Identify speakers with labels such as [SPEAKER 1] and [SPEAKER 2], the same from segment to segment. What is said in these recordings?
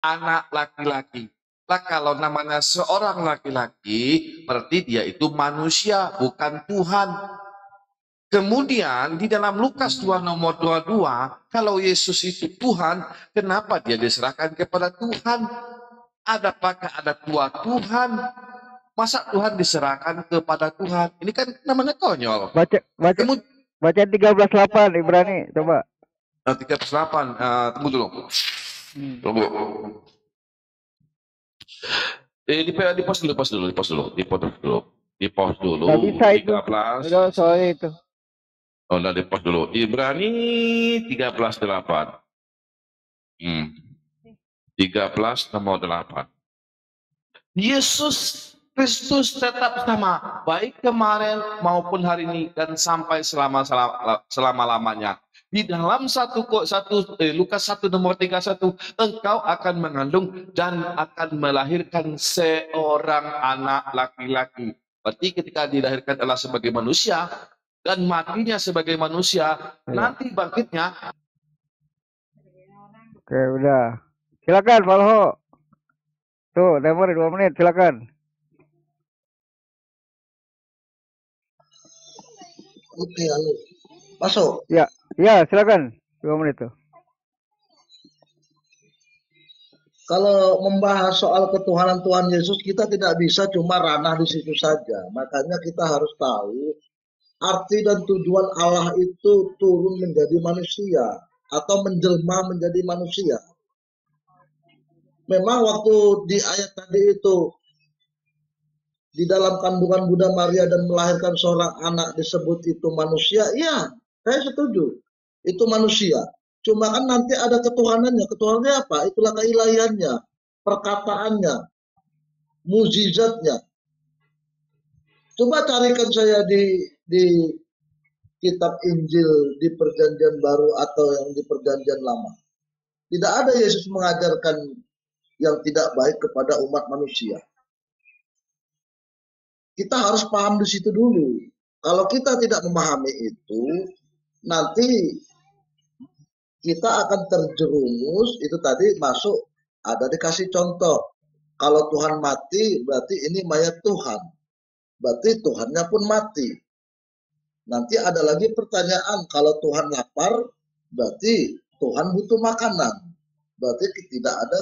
[SPEAKER 1] anak laki-laki. Lah kalau namanya seorang laki-laki, berarti dia itu manusia, bukan Tuhan. Kemudian di dalam Lukas 2 nomor 22, kalau Yesus itu Tuhan, kenapa dia diserahkan kepada Tuhan? Apakah ada dua Tuhan? Masa Tuhan diserahkan kepada Tuhan? Ini kan namanya konyol.
[SPEAKER 2] Baca baca
[SPEAKER 1] Kemudian
[SPEAKER 2] baca 13:8 Ibrani coba.
[SPEAKER 1] 38, tunggu dulu. Tunggu. Di pause dulu, di pause dulu,
[SPEAKER 2] Gak bisa itu.
[SPEAKER 1] 13.
[SPEAKER 2] Udah soalnya itu.
[SPEAKER 1] Oh, udah di pause dulu. Ibrani 13:8. 13 nomor 8. Yesus Kristus tetap sama, baik kemarin maupun hari ini dan sampai selama-lamanya. Di dalam Lukas 1 nomor 31, engkau akan mengandung dan akan melahirkan seorang anak laki-laki. Berarti ketika dilahirkan adalah sebagai manusia dan matinya sebagai manusia, nanti bangkitnya.
[SPEAKER 2] Oke, udah. Silakan Valho. Tuh, timer 2 menit, silakan.
[SPEAKER 3] Oke, halo. Masuk.
[SPEAKER 2] Ya, silakan. 2 menit tuh.
[SPEAKER 3] Kalau membahas soal ketuhanan Tuhan Yesus, kita tidak bisa cuma ranah di situ saja. Makanya kita harus tahu arti dan tujuan Allah itu turun menjadi manusia atau menjelma menjadi manusia. Memang waktu di ayat tadi itu, di dalam kandungan Bunda Maria dan melahirkan seorang anak disebut itu manusia, iya, saya setuju. Itu manusia. Cuma kan nanti ada ketuhanannya. Ketuhanannya apa? Itulah keilahiannya, perkataannya, mukjizatnya. Coba carikan saya di kitab Injil di Perjanjian Baru atau yang di Perjanjian Lama. Tidak ada Yesus mengajarkan yang tidak baik kepada umat manusia. Kita harus paham di situ dulu. Kalau kita tidak memahami itu, nanti kita akan terjerumus, itu tadi masuk, ada dikasih contoh. Kalau Tuhan mati, berarti ini mayat Tuhan. Berarti Tuhannya pun mati. Nanti ada lagi pertanyaan, kalau Tuhan lapar, berarti Tuhan butuh makanan. Berarti tidak ada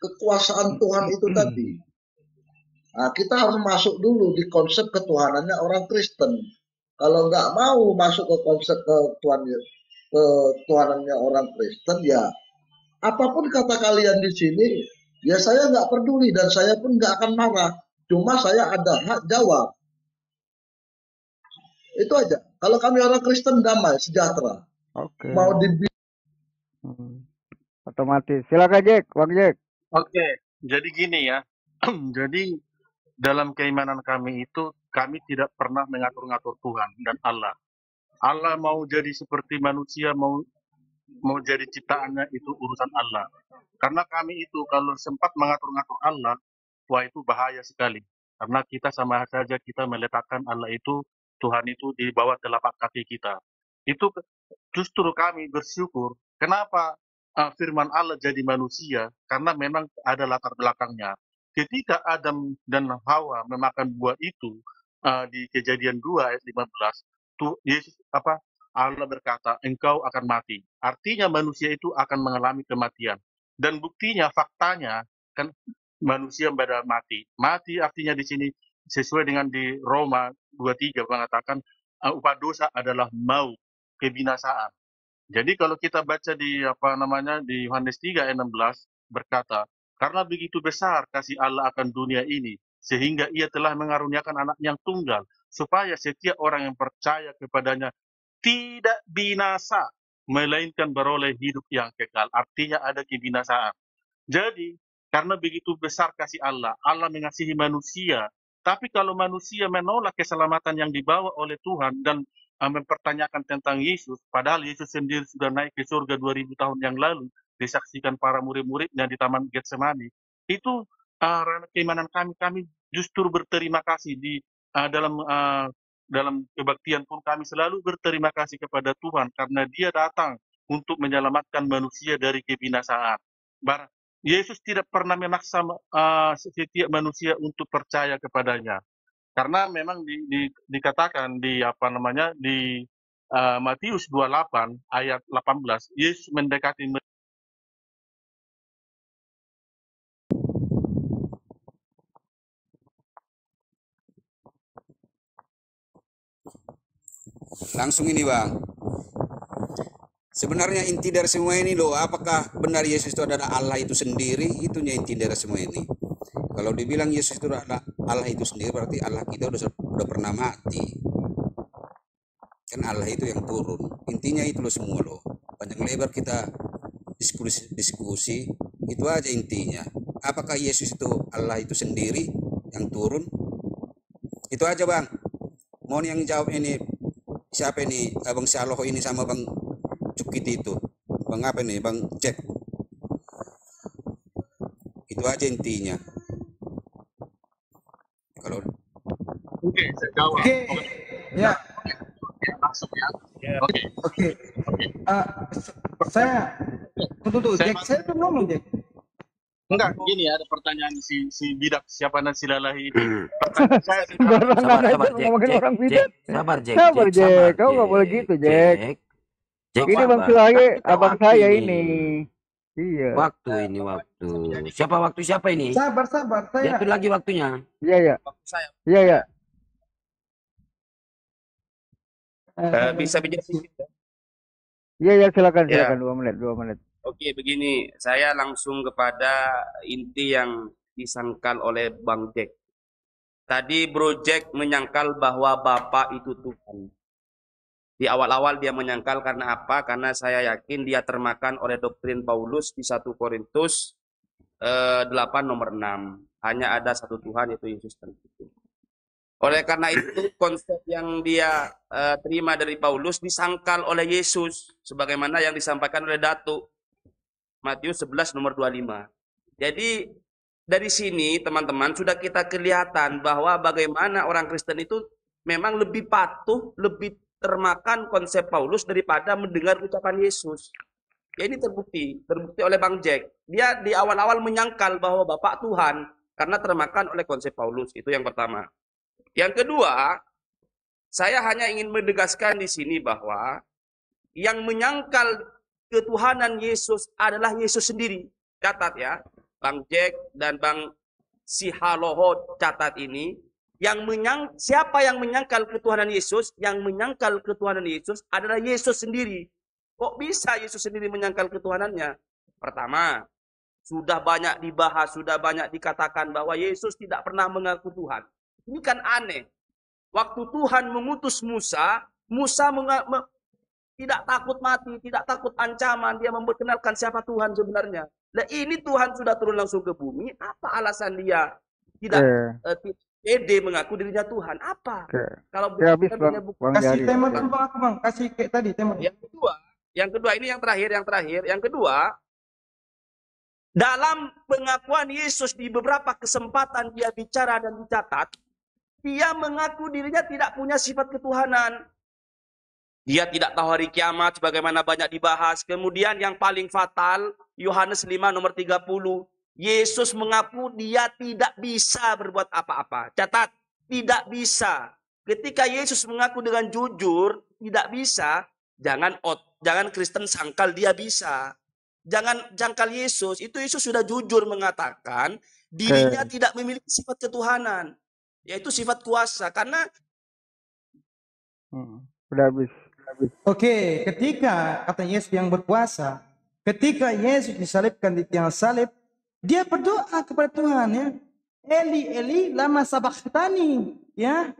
[SPEAKER 3] kekuasaan Tuhan itu tadi. Nah, kita harus masuk dulu di konsep ketuhanannya orang Kristen. Kalau nggak mau masuk ke konsep ketuhanannya orang Kristen, ya apapun kata kalian di sini, ya saya nggak peduli dan saya pun nggak akan marah. Cuma saya ada hak jawab. Itu aja. Kalau kami orang Kristen damai, sejahtera.
[SPEAKER 2] Oke.
[SPEAKER 3] Mau
[SPEAKER 2] Otomatis. Silakan Jack, Bang Jack.
[SPEAKER 4] Oke, jadi gini ya. Jadi dalam keimanan kami itu kami tidak pernah mengatur-ngatur Tuhan dan Allah. Allah mau jadi seperti manusia, mau jadi ciptaannya itu urusan Allah. Karena kami itu kalau sempat mengatur-ngatur Allah, wah itu bahaya sekali. Karena kita sama saja kita meletakkan Allah itu, Tuhan itu di bawah telapak kaki kita. Itu justru kami bersyukur. Kenapa firman Allah jadi manusia? Karena memang ada latar belakangnya. Ketika Adam dan Hawa memakan buah itu di Kejadian 2 ayat 15, Yesus Allah berkata, engkau akan mati. Artinya manusia itu akan mengalami kematian. Dan buktinya, faktanya, kan manusia pada mati. Mati artinya di sini sesuai dengan di Roma 23 mengatakan upah dosa adalah maut, kebinasaan. Jadi kalau kita baca di di Yohanes 3 ayat 16 berkata, karena begitu besar kasih Allah akan dunia ini sehingga ia telah mengaruniakan anak yang tunggal supaya setiap orang yang percaya kepadanya tidak binasa melainkan beroleh hidup yang kekal. Artinya ada kebinasaan. Jadi, karena begitu besar kasih Allah, Allah mengasihi manusia. Tapi kalau manusia menolak keselamatan yang dibawa oleh Tuhan dan mempertanyakan tentang Yesus, padahal Yesus sendiri sudah naik ke surga 2000 tahun yang lalu, disaksikan para murid-muridnya di Taman Getsemani. Itu keimanan kami justru berterima kasih di dalam kebaktian pun kami selalu berterima kasih kepada Tuhan karena Dia datang untuk menyelamatkan manusia dari kebinasaan. Yesus tidak pernah memaksa setiap manusia untuk percaya kepadanya. Karena memang dikatakan di Matius 28 ayat 18, Yesus mendekati
[SPEAKER 5] Langsung ini Bang. Sebenarnya inti dari semua ini loh, apakah benar Yesus itu adalah Allah itu sendiri? Itunya inti dari semua ini. Kalau dibilang Yesus itu adalah Allah itu sendiri, berarti Allah kita udah pernah mati. Kan Allah itu yang turun. Intinya itu loh semua loh. Panjang lebar kita diskusi, itu aja intinya. Apakah Yesus itu Allah itu sendiri yang turun? Itu aja Bang. Mohon yang jawab ini siapa ini? Abang Syaloh ini sama Bang Cukiti itu. Bang apa nih? Bang Jack. Itu aja intinya. Kalau
[SPEAKER 4] Oke, saya jawab.
[SPEAKER 6] Oke, ya,
[SPEAKER 4] Langsung ya. Oke.
[SPEAKER 6] oke. Saya tuh,
[SPEAKER 4] Saya
[SPEAKER 6] Jack, saya belum ngomong, Jack.
[SPEAKER 4] Enggak, gini ada pertanyaan si bidak siapa nasi lalahi ini. Pertanyaan saya
[SPEAKER 2] Sembarangan
[SPEAKER 7] Sabar,
[SPEAKER 2] aja
[SPEAKER 7] sabar,
[SPEAKER 2] ngomongin
[SPEAKER 7] Jack,
[SPEAKER 2] orang
[SPEAKER 7] Jack,
[SPEAKER 2] bidat.
[SPEAKER 7] sabar, Jack,
[SPEAKER 2] Sabar,
[SPEAKER 7] Jack,
[SPEAKER 2] Jack.
[SPEAKER 7] sabar,
[SPEAKER 2] Kau nggak boleh
[SPEAKER 7] Jack,
[SPEAKER 2] gitu, Jack.
[SPEAKER 7] Jack,
[SPEAKER 2] Ini Bang
[SPEAKER 7] sabar.
[SPEAKER 2] Silahnya
[SPEAKER 7] Kan kita
[SPEAKER 2] abang
[SPEAKER 7] waktu
[SPEAKER 2] saya
[SPEAKER 7] ini.
[SPEAKER 2] ini. Iya.
[SPEAKER 7] Waktu ini waktu. Siapa ini?
[SPEAKER 6] Sabar,
[SPEAKER 7] Ya,
[SPEAKER 6] saya.
[SPEAKER 7] itu lagi waktunya.
[SPEAKER 2] Iya, iya. Iya, iya.
[SPEAKER 8] Bisa bicara sedikit ya?
[SPEAKER 2] Iya, iya, silakan,
[SPEAKER 8] Ya.
[SPEAKER 2] silakan 2 menit.
[SPEAKER 8] Oke, begini, saya langsung kepada inti yang disangkal oleh Bang Jack. Tadi Bro Jack menyangkal bahwa Bapak itu Tuhan. Di awal-awal dia menyangkal karena apa? Karena saya yakin dia termakan oleh doktrin Paulus di 1 Korintus 8 nomor 6. Hanya ada satu Tuhan, yaitu Yesus Kristus. Oleh karena itu konsep yang dia terima dari Paulus disangkal oleh Yesus. Sebagaimana yang disampaikan oleh Datuk. Matius 11 nomor 25. Jadi dari sini teman-teman sudah kita kelihatan bahwa bagaimana orang Kristen itu memang lebih patuh, lebih termakan konsep Paulus daripada mendengar ucapan Yesus. Ya ini terbukti oleh Bang Jack. Dia di awal-awal menyangkal bahwa Bapak Tuhan karena termakan oleh konsep Paulus. Itu yang pertama. Yang kedua, saya hanya ingin menegaskan di sini bahwa yang menyangkal ketuhanan Yesus adalah Yesus sendiri. Catat ya, Bang Jack dan Bang Sihaloho catat ini. Siapa yang menyangkal ketuhanan Yesus? Yang menyangkal ketuhanan Yesus adalah Yesus sendiri. Kok bisa Yesus sendiri menyangkal ketuhanannya? Pertama, sudah banyak dibahas, sudah banyak dikatakan bahwa Yesus tidak pernah mengaku Tuhan. Ini kan aneh. Waktu Tuhan mengutus Musa tidak takut mati, tidak takut ancaman. Dia memperkenalkan siapa Tuhan sebenarnya. Nah ini Tuhan sudah turun langsung ke bumi. Apa alasan dia tidak pede mengaku dirinya Tuhan? Apa? Kalau
[SPEAKER 2] habis Bang
[SPEAKER 6] Kasih
[SPEAKER 2] Jari.
[SPEAKER 6] tema dulu Bang, aku Bang. Kasih kayak tadi tema.
[SPEAKER 8] Yang kedua ini yang terakhir. Yang kedua, dalam pengakuan Yesus di beberapa kesempatan dia bicara dan dicatat, dia mengaku dirinya tidak punya sifat ketuhanan. Dia tidak tahu hari kiamat sebagaimana banyak dibahas. Kemudian yang paling fatal, Yohanes 5 nomor 30. Yesus mengaku dia tidak bisa berbuat apa-apa. Catat, tidak bisa. Ketika Yesus mengaku dengan jujur, tidak bisa, jangan Kristen sangkal dia bisa. Jangan jangkal Yesus. Itu Yesus sudah jujur mengatakan dirinya tidak memiliki sifat ketuhanan. Yaitu sifat kuasa. Karena
[SPEAKER 2] Udah habis.
[SPEAKER 6] Oke, ketika kata Yesus yang berkuasa, ketika Yesus disalibkan di tiang salib, dia berdoa kepada Tuhan ya. Eli, Eli, lama sabachthani, ya.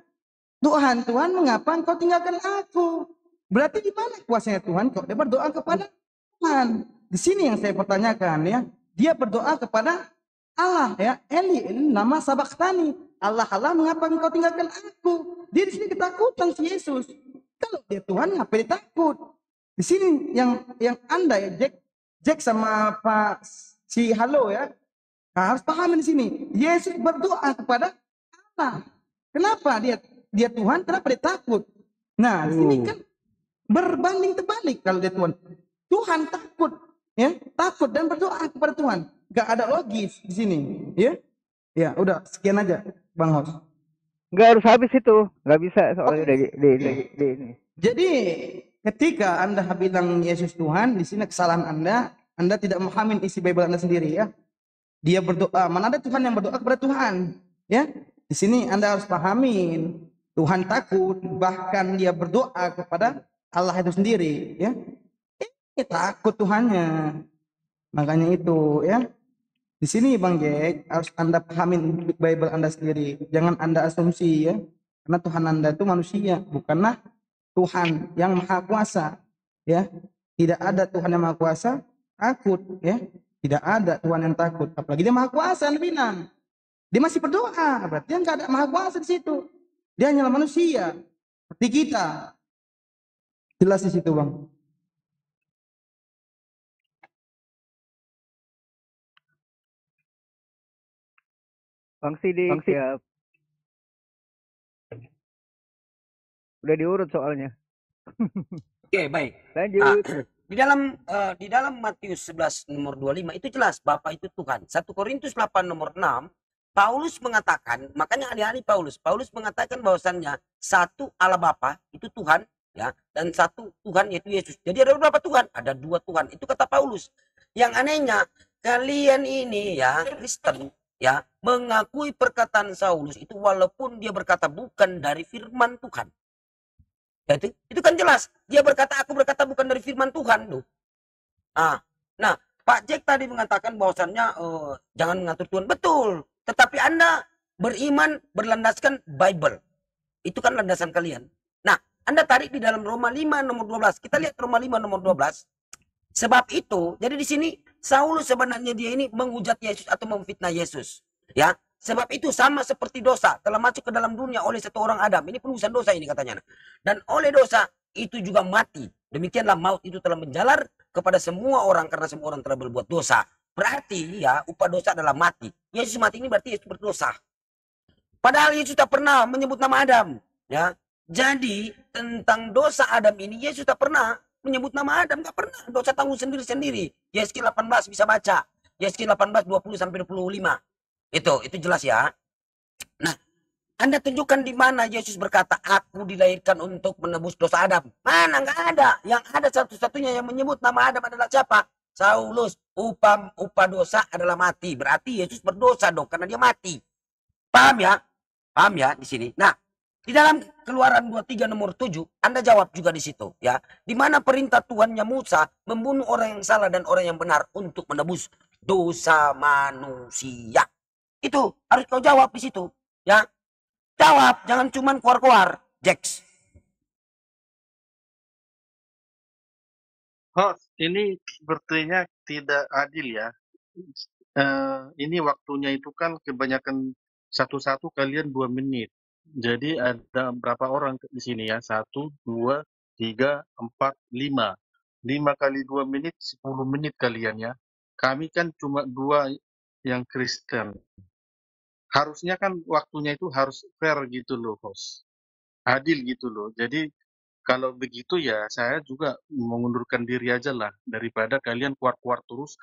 [SPEAKER 6] Tuhan, Tuhan, mengapa engkau tinggalkan aku? Berarti di mana kuasanya Tuhan? Kok dia berdoa kepada Tuhan? Di sini yang saya pertanyakan ya. Dia berdoa kepada Allah ya. Eli, Eli, lama sabachthani. Allah, Allah, mengapa engkau tinggalkan aku? Dia di sini ketakutan si Yesus. Kalau dia Tuhan, ngapa dia takut? Di sini yang Anda ya, Jack sama Pak si Halo ya, harus paham di sini. Yesus berdoa kepada Allah. Kenapa dia Tuhan? Kenapa dia takut? Nah, di sini kan berbanding terbalik kalau dia Tuhan. Tuhan takut ya, takut dan berdoa kepada Tuhan. Gak ada logis di sini, ya. Ya, udah sekian aja, Bang Hos.
[SPEAKER 2] Nggak harus habis itu, nggak bisa soalnya
[SPEAKER 6] Oke.
[SPEAKER 2] di ini.
[SPEAKER 6] Jadi ketika Anda bilang Yesus Tuhan, di sini kesalahan Anda tidak memahami isi Bible Anda sendiri, ya. Dia berdoa, mana ada Tuhan yang berdoa kepada Tuhan, ya. Di sini Anda harus pahamin, Tuhan takut, bahkan dia berdoa kepada Allah itu sendiri, ya. Takut Tuhannya. Makanya itu, ya. Di sini Bang Jack harus Anda pahamin Bible Anda sendiri. Jangan Anda asumsi, ya. Karena Tuhan Anda itu manusia, bukanlah Tuhan yang maha kuasa, ya. Tidak ada Tuhan yang maha kuasa takut, ya. Tidak ada Tuhan yang takut, apalagi dia maha kuasa. Anda bilang dia masih berdoa, berarti dia nggak ada maha kuasa di situ. Dia hanyalah manusia seperti kita. Jelas di situ, Bang.
[SPEAKER 2] Bang Sidik, siap. Udah diurut soalnya.
[SPEAKER 7] Oke, baik.
[SPEAKER 2] Lanjut.
[SPEAKER 7] Di dalam Matius 11 nomor 25 itu jelas Bapa itu Tuhan. 1 Korintus 8 nomor 6 Paulus mengatakan, makanya ahli-ahli Paulus mengatakan bahwasannya satu Allah Bapa itu Tuhan, ya, dan satu Tuhan yaitu Yesus. Jadi ada berapa Tuhan? Ada dua Tuhan. Itu kata Paulus. Yang anehnya kalian ini ya Kristen ya mengakui perkataan Saulus itu walaupun dia berkata bukan dari firman Tuhan. Ya, itu kan jelas. Dia berkata aku berkata bukan dari firman Tuhan loh. Nah, Pak Jack tadi mengatakan bahwasannya jangan mengatur Tuhan. Betul. Tetapi Anda beriman berlandaskan Bible. Itu kan landasan kalian. Nah, Anda tarik di dalam Roma 5 nomor 12. Kita lihat Roma 5 nomor 12. Sebab itu, jadi di sini Saulus sebenarnya dia ini menghujat Yesus atau memfitnah Yesus. Ya, sebab itu sama seperti dosa telah masuk ke dalam dunia oleh satu orang Adam. Ini penulisan dosa ini katanya. Dan oleh dosa itu juga mati. Demikianlah maut itu telah menjalar kepada semua orang karena semua orang telah berbuat dosa. Berarti ya upah dosa adalah mati. Yesus mati ini berarti Yesus berdosa. Padahal Yesus tak pernah menyebut nama Adam. Ya, jadi tentang dosa Adam ini Yesus tak pernah menyebut nama Adam, gak pernah. Dosa tanggung sendiri-sendiri. Yeskiel 18 bisa baca. Yeskiel 18 20 sampai 25. Itu jelas ya. Nah, Anda tunjukkan di mana Yesus berkata, aku dilahirkan untuk menebus dosa Adam. Mana? Nggak ada. Yang ada satu-satunya yang menyebut nama Adam adalah siapa? Saulus. Upah dosa adalah mati. Berarti Yesus berdosa dong, karena dia mati. Paham ya? Paham ya di sini? Nah, di dalam Keluaran 23 nomor 7, Anda jawab juga di situ, ya. Di mana perintah Tuhannya Musa membunuh orang yang salah dan orang yang benar untuk menebus dosa manusia. Itu harus kau jawab di situ, ya. Jawab, jangan cuman keluar-keluar, Jax.
[SPEAKER 4] Host, ini sepertinya tidak adil ya. Ini waktunya itu kan kebanyakan satu-satu kalian 2 menit. Jadi ada berapa orang di sini ya? 1, 2, 3, 4, 5. 5 kali 2 menit, 10 menit kalian ya. Kami kan cuma 2 yang Kristen. Harusnya kan waktunya itu harus fair gitu loh, host. Adil gitu loh. Jadi kalau begitu ya saya juga mengundurkan diri aja lah daripada kalian keluar-keluar terus.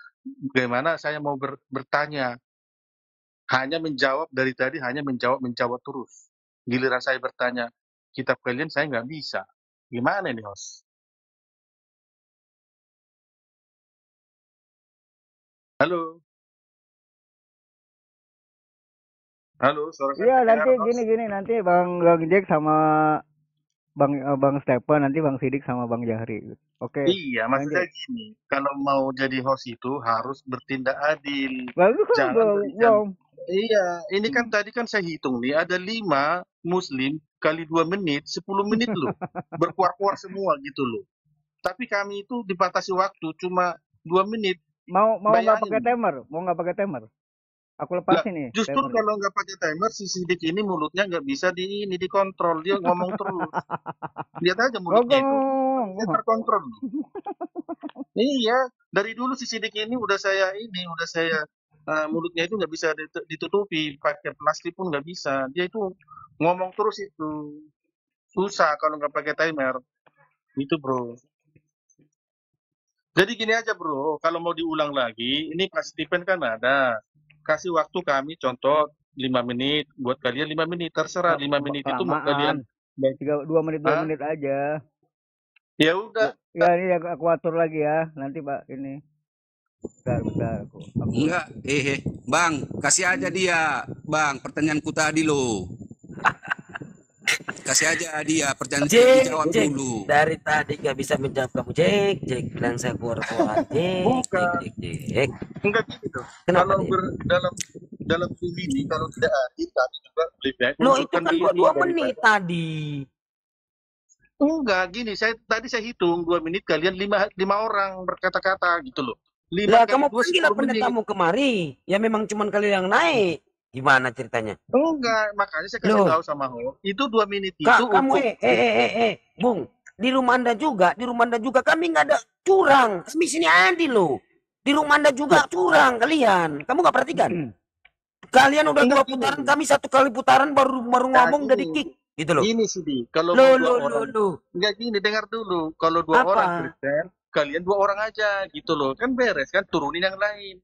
[SPEAKER 4] Bagaimana saya mau bertanya? Hanya menjawab dari tadi hanya menjawab terus. Giliran saya bertanya kitab kalian saya nggak bisa. Gimana ini host? Halo, halo, suara saya
[SPEAKER 2] Iya,
[SPEAKER 4] terdengar
[SPEAKER 2] nanti
[SPEAKER 4] host?
[SPEAKER 2] gini nanti Bang Jack sama Bang Stephen, nanti Bang Sidik sama Bang Jahri. Oke,
[SPEAKER 4] Iya, maksud
[SPEAKER 2] lanjut.
[SPEAKER 4] saya gini, kalau mau jadi host itu harus bertindak adil.
[SPEAKER 2] Bagus kan
[SPEAKER 4] Jangan berikan.
[SPEAKER 2] belum?
[SPEAKER 4] Iya, ini kan tadi kan saya hitung nih, ada 5 muslim kali 2 menit, 10 menit loh. Berkuar-kuar semua gitu loh. Tapi kami itu dibatasi waktu cuma 2 menit.
[SPEAKER 2] Mau nggak pakai
[SPEAKER 4] Bayangin.
[SPEAKER 2] timer? Mau nggak pakai timer? Aku
[SPEAKER 4] Lah,
[SPEAKER 2] lepasin nih
[SPEAKER 4] justru
[SPEAKER 2] timernya.
[SPEAKER 4] kalau nggak pakai timer, si Sidik ini mulutnya nggak bisa dikontrol. Dia ngomong terus. Lihat aja mulutnya itu. Dia terkontrol. Iya, dari dulu si Sidik ini udah saya mulutnya itu nggak bisa ditutupi, pakai plastik pun nggak bisa. Dia itu ngomong terus itu. Susah kalau nggak pakai timer. Itu bro. Jadi gini aja bro, kalau mau diulang lagi, ini Pak Stephen kan ada. Kasih waktu kami contoh 5 menit, buat kalian 5 menit, terserah 5 menit itu mau kalian.
[SPEAKER 2] Kelamaan. 2 menit 2
[SPEAKER 4] Hah?
[SPEAKER 2] menit aja.
[SPEAKER 4] Ya udah,
[SPEAKER 2] Ya ini aku atur lagi ya. Nanti Pak ini. Bentar aku.
[SPEAKER 5] Enggak, Bang, kasih aja dia, Bang, pertanyaanku tadi lo. Kasih aja dia, pertanyaan dijawab
[SPEAKER 7] Jack,
[SPEAKER 5] dulu.
[SPEAKER 7] dari tadi gak bisa menjawab kamu, Jack bilang saya keluar,
[SPEAKER 4] Bukan.
[SPEAKER 7] Jack.
[SPEAKER 4] enggak gitu.
[SPEAKER 7] Kenapa,
[SPEAKER 4] Kalau dalam Zoom ini kalau tidak adil kami juga lebih baik
[SPEAKER 7] Lo itu
[SPEAKER 4] mundurkan
[SPEAKER 7] kan
[SPEAKER 4] diri
[SPEAKER 7] 2
[SPEAKER 4] daripada-
[SPEAKER 7] menit tadi.
[SPEAKER 4] Enggak, gini, tadi saya hitung 2 menit kalian 5 orang berkata-kata gitu loh. 5
[SPEAKER 7] Lah
[SPEAKER 4] kali
[SPEAKER 7] kamu
[SPEAKER 4] 2
[SPEAKER 7] panggil
[SPEAKER 4] 10
[SPEAKER 7] apa
[SPEAKER 4] menit.
[SPEAKER 7] kamu kemari? Ya memang cuman kalian yang naik. Gimana ceritanya?
[SPEAKER 4] Enggak, makanya saya kasih
[SPEAKER 7] Loh.
[SPEAKER 4] tahu sama Ho. Itu 2 menit itu
[SPEAKER 7] Kak, kamu
[SPEAKER 4] untuk
[SPEAKER 7] Bung, di rumah Anda juga kami nggak ada curang. Kami sini adil loh. Di rumah Anda juga curang kalian. Kamu nggak perhatikan? Kalian udah 2 putaran, kami 1 kali putaran baru ngomong
[SPEAKER 4] gini.
[SPEAKER 7] dari kick gitu loh.
[SPEAKER 4] Gini sih, Di. Kalau
[SPEAKER 7] Loh,
[SPEAKER 4] mau 2 orang.
[SPEAKER 7] loh.
[SPEAKER 4] Enggak gini, dengar dulu. Kalau 2
[SPEAKER 7] Apa?
[SPEAKER 4] orang Kristen, kalian 2 orang aja gitu loh. Kan beres kan, turunin yang lain.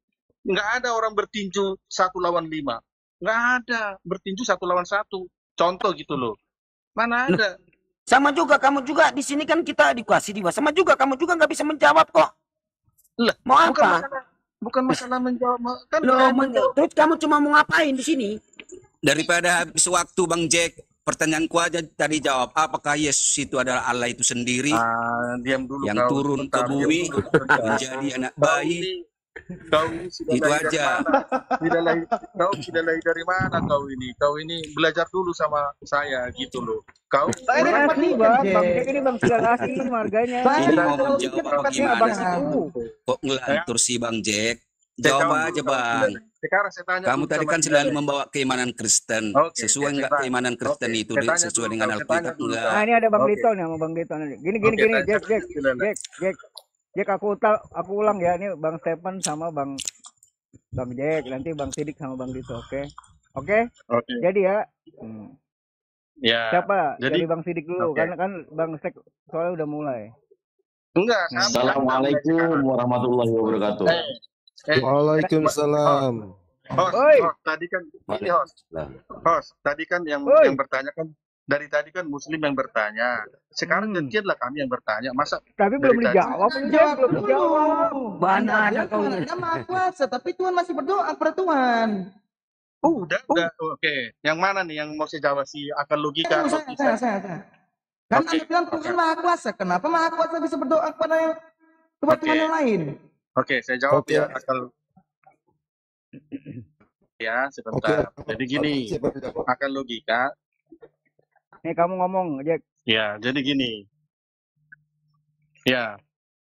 [SPEAKER 4] Enggak ada orang bertinju 1 lawan 5. Enggak ada bertinju 1 lawan 1. Contoh gitu loh. Mana ada?
[SPEAKER 7] Sama juga kamu juga di sini kan kita dikasih diwa. Sama juga kamu juga nggak bisa menjawab kok.
[SPEAKER 4] Lah,
[SPEAKER 7] Mau apa?
[SPEAKER 4] Bukan masalah menjawab. Kan
[SPEAKER 7] Loh,
[SPEAKER 4] saya menjawab.
[SPEAKER 7] terus kamu cuma mau ngapain di sini?
[SPEAKER 5] Daripada habis waktu Bang Jack, pertanyaanku aja tadi jawab, apakah Yesus itu adalah Allah itu sendiri
[SPEAKER 4] Diam dulu
[SPEAKER 5] yang
[SPEAKER 4] kau.
[SPEAKER 5] turun ke
[SPEAKER 4] Bentar, diam
[SPEAKER 5] bumi
[SPEAKER 4] dulu, bentar.
[SPEAKER 5] menjadi anak
[SPEAKER 4] Kau
[SPEAKER 5] bayi?
[SPEAKER 4] ini sudah
[SPEAKER 5] Itu
[SPEAKER 4] lahir
[SPEAKER 5] aja.
[SPEAKER 4] dari mana? Kau sudah lahir dari mana kau ini? Kau ini belajar dulu sama saya gitu loh. Kau
[SPEAKER 6] Saya
[SPEAKER 2] Ini
[SPEAKER 6] dapat
[SPEAKER 2] asli
[SPEAKER 6] tiket,
[SPEAKER 2] Bang.
[SPEAKER 6] Jack.
[SPEAKER 2] Bang Jack ini Bang sudah asli marganya.
[SPEAKER 6] Saya
[SPEAKER 5] Ini
[SPEAKER 6] dapat
[SPEAKER 5] mau
[SPEAKER 6] tiket
[SPEAKER 5] menjawab apa
[SPEAKER 6] dapat
[SPEAKER 5] gimana
[SPEAKER 2] Bang
[SPEAKER 5] sih?
[SPEAKER 2] itu.
[SPEAKER 5] Kok ngelantur sih Bang Jack?
[SPEAKER 4] Saya
[SPEAKER 5] Jawab
[SPEAKER 4] jawab
[SPEAKER 5] aja
[SPEAKER 4] dulu,
[SPEAKER 5] Bang.
[SPEAKER 4] Sekarang saya tanya
[SPEAKER 5] Kamu
[SPEAKER 4] dulu
[SPEAKER 5] tadi
[SPEAKER 4] sama
[SPEAKER 5] kan
[SPEAKER 4] dia.
[SPEAKER 5] selalu membawa keimanan Kristen.
[SPEAKER 4] Oke,
[SPEAKER 5] Sesuai
[SPEAKER 4] oke,
[SPEAKER 5] nggak
[SPEAKER 4] saya
[SPEAKER 5] keimanan Kristen
[SPEAKER 4] Oke,
[SPEAKER 5] itu
[SPEAKER 4] saya tanya
[SPEAKER 5] sesuai
[SPEAKER 4] dulu,
[SPEAKER 5] dengan
[SPEAKER 4] saya tanya
[SPEAKER 5] Alkitab
[SPEAKER 4] dulu.
[SPEAKER 5] enggak?
[SPEAKER 2] Nah, ini ada Bang
[SPEAKER 4] Oke.
[SPEAKER 2] Dito nih sama Bang Dito nih. Gini
[SPEAKER 4] Oke,
[SPEAKER 2] gini
[SPEAKER 4] tanya
[SPEAKER 2] Jack. Jack aku ulang ya. Ini Bang Stephen sama Bang Jack, nanti Bang Sidik sama Bang Dito, oke? Oke?
[SPEAKER 4] Oke.
[SPEAKER 2] Jadi ya.
[SPEAKER 4] Ya.
[SPEAKER 2] Siapa?
[SPEAKER 4] Jadi
[SPEAKER 2] Dari Bang Sidik dulu.
[SPEAKER 4] Oke.
[SPEAKER 2] Karena kan Bang Stek soalnya udah mulai.
[SPEAKER 4] Enggak,
[SPEAKER 2] Nah,
[SPEAKER 1] Assalamualaikum warahmatullahi wabarakatuh.
[SPEAKER 9] Waalaikumsalam.
[SPEAKER 4] Host,
[SPEAKER 2] Oi.
[SPEAKER 4] tadi kan ini host, tadi kan yang
[SPEAKER 2] Oi.
[SPEAKER 4] bertanya kan dari tadi kan Muslim yang bertanya. Sekarang gantianlah kami yang bertanya. Masa
[SPEAKER 2] Tapi belum
[SPEAKER 4] dari tadi-
[SPEAKER 2] dijawab, Jack. Belum dijawab.
[SPEAKER 7] Mana ada
[SPEAKER 6] Dia
[SPEAKER 7] kau?
[SPEAKER 6] Tuhan ada maha kuasa, tapi Tuhan masih berdoa kepada Tuhan.
[SPEAKER 4] Udah. Oke. Yang mana nih yang mau saya jawab si akal logika atau
[SPEAKER 6] Saya. Kan
[SPEAKER 4] Oke,
[SPEAKER 6] Anda bilang Tuhan
[SPEAKER 4] oke.
[SPEAKER 6] maha kuasa. Kenapa maha kuasa bisa berdoa kepada Tuhan yang lain?
[SPEAKER 4] Oke, saya jawab
[SPEAKER 9] Oke.
[SPEAKER 4] ya akal. Ya, sebentar. Jadi gini, akal logika.
[SPEAKER 2] Nih kamu ngomong, Jack.
[SPEAKER 4] Ya, jadi gini. Ya,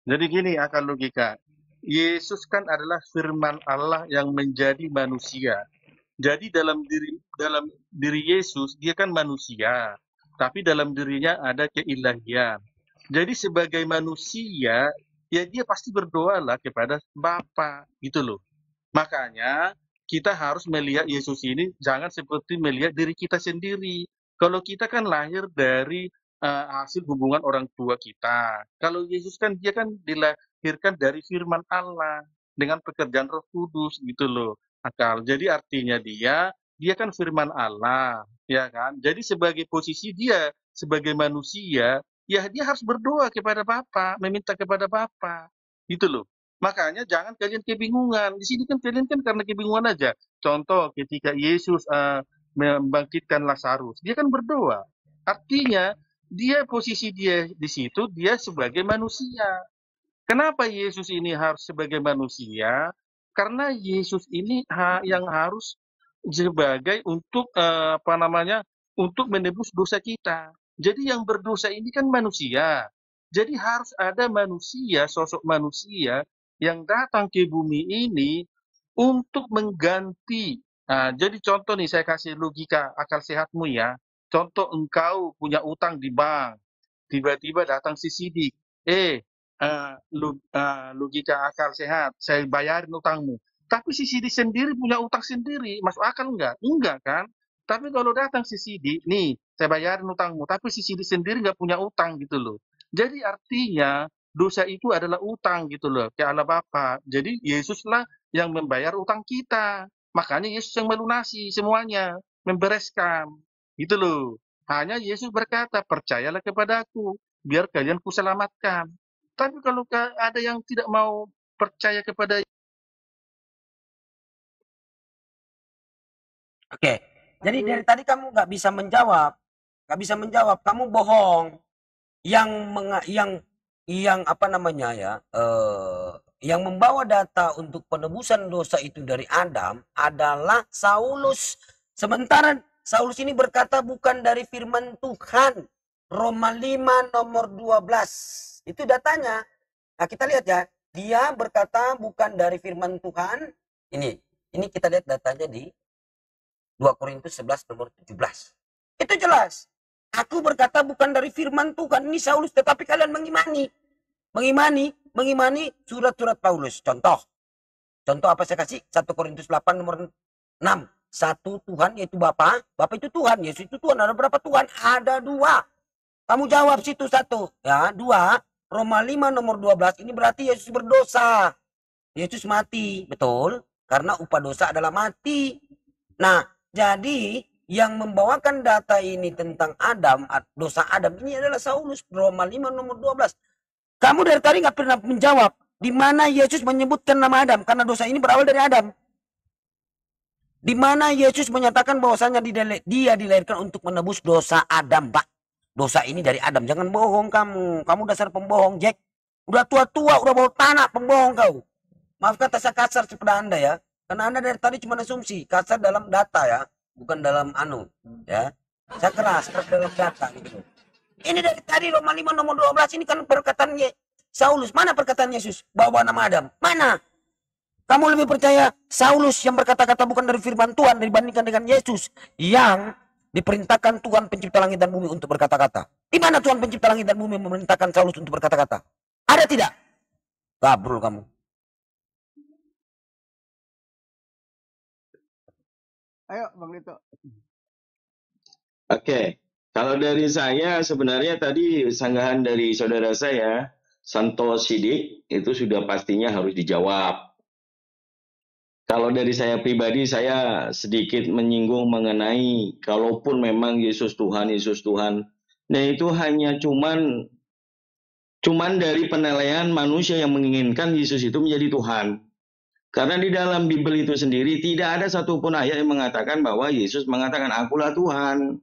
[SPEAKER 4] jadi gini akal logika. Yesus kan adalah firman Allah yang menjadi manusia. Jadi dalam diri Yesus dia kan manusia, tapi dalam dirinya ada keilahian. Jadi sebagai manusia, ya dia pasti berdoalah kepada Bapa, gitu loh. Makanya kita harus melihat Yesus ini jangan seperti melihat diri kita sendiri. Kalau kita kan lahir dari hasil hubungan orang tua kita. Kalau Yesus kan dia kan dilahirkan dari firman Allah dengan pekerjaan Roh Kudus gitu loh. Akal. Jadi artinya dia kan firman Allah, ya kan? Jadi sebagai posisi dia sebagai manusia, ya dia harus berdoa kepada Bapa, meminta kepada Bapa. Gitu loh. Makanya jangan kalian kebingungan. Di sini kan kalian kan karena kebingungan aja. Contoh ketika Yesus membangkitkan Lazarus, dia kan berdoa. Artinya posisi dia di situ dia sebagai manusia. Kenapa Yesus ini harus sebagai manusia? Karena Yesus ini yang harus sebagai untuk untuk menebus dosa kita. Jadi yang berdosa ini kan manusia. Jadi harus ada manusia, sosok manusia yang datang ke bumi ini untuk mengganti. Nah, jadi contoh nih saya kasih logika akal sehatmu ya. Contoh engkau punya utang di bank, tiba-tiba datang si Sidik, logika akal sehat, saya bayarin utangmu. Tapi si Sidik sendiri punya utang sendiri, masuk akal enggak? Enggak kan? Tapi kalau datang si Sidik, nih saya bayarin utangmu, tapi si Sidik sendiri nggak punya utang gitu loh. Jadi artinya dosa itu adalah utang gitu loh ke Allah Bapa. Jadi Yesuslah yang membayar utang kita. Makanya Yesus yang melunasi semuanya, membereskan. Gitu loh. Hanya Yesus berkata, percayalah kepadaku, biar kalian kuselamatkan. Tapi kalau ada yang tidak mau percaya kepada
[SPEAKER 7] Oke. Jadi dari tadi kamu nggak bisa menjawab, kamu bohong. Yang apa namanya ya, yang membawa data untuk penebusan dosa itu dari Adam adalah Saulus. Sementara Saulus ini berkata bukan dari firman Tuhan. Roma 5 nomor 12. Itu datanya. Nah, kita lihat ya. Dia berkata bukan dari firman Tuhan. Ini kita lihat datanya di 2 Korintus 11 nomor 17. Itu jelas. Aku berkata bukan dari firman Tuhan. Ini Saulus, tetapi kalian mengimani surat-surat Paulus. Contoh apa saya kasih? 1 Korintus 8 nomor 6. Satu Tuhan yaitu Bapa. Bapa itu Tuhan. Yesus itu Tuhan. Ada berapa Tuhan? Ada 2. Kamu jawab situ 1. Ya, 2. Roma 5 nomor 12. Ini berarti Yesus berdosa. Yesus mati. Betul. Karena upah dosa adalah mati. Nah, jadi yang membawakan data ini tentang Adam, dosa Adam ini adalah Saulus. Roma 5 nomor 12. Kamu dari tadi nggak pernah menjawab. Di mana Yesus menyebutkan nama Adam? Karena dosa ini berawal dari Adam. Di mana Yesus menyatakan bahwasanya dia dilahirkan untuk menebus dosa Adam, Pak. Dosa ini dari Adam. Jangan bohong kamu. Kamu dasar pembohong, Jack. Udah tua-tua, udah bawa tanah, pembohong kau. Maaf kata saya kasar kepada Anda ya. Karena Anda dari tadi cuma asumsi. Kasar dalam data ya. Bukan dalam ya. Saya keras dalam data gitu. Ini dari tadi Roma 5 nomor 12 ini kan perkataan Saulus. Mana perkataan Yesus? Bawa nama Adam. Mana? Kamu lebih percaya Saulus yang berkata-kata bukan dari firman Tuhan dibandingkan dengan Yesus yang diperintahkan Tuhan pencipta langit dan bumi untuk berkata-kata. Di mana Tuhan pencipta langit dan bumi memerintahkan Saulus untuk berkata-kata? Ada tidak? Gabrul kamu.
[SPEAKER 2] Ayo Bang Lito.
[SPEAKER 9] Oke, kalau dari saya sebenarnya tadi sanggahan dari saudara saya, Santo Sidik, itu sudah pastinya harus dijawab. Kalau dari saya pribadi, saya sedikit menyinggung mengenai kalaupun memang Yesus Tuhan, nah itu hanya cuman dari penilaian manusia yang menginginkan Yesus itu menjadi Tuhan. Karena di dalam Bible itu sendiri tidak ada satupun ayat yang mengatakan bahwa Yesus mengatakan akulah Tuhan.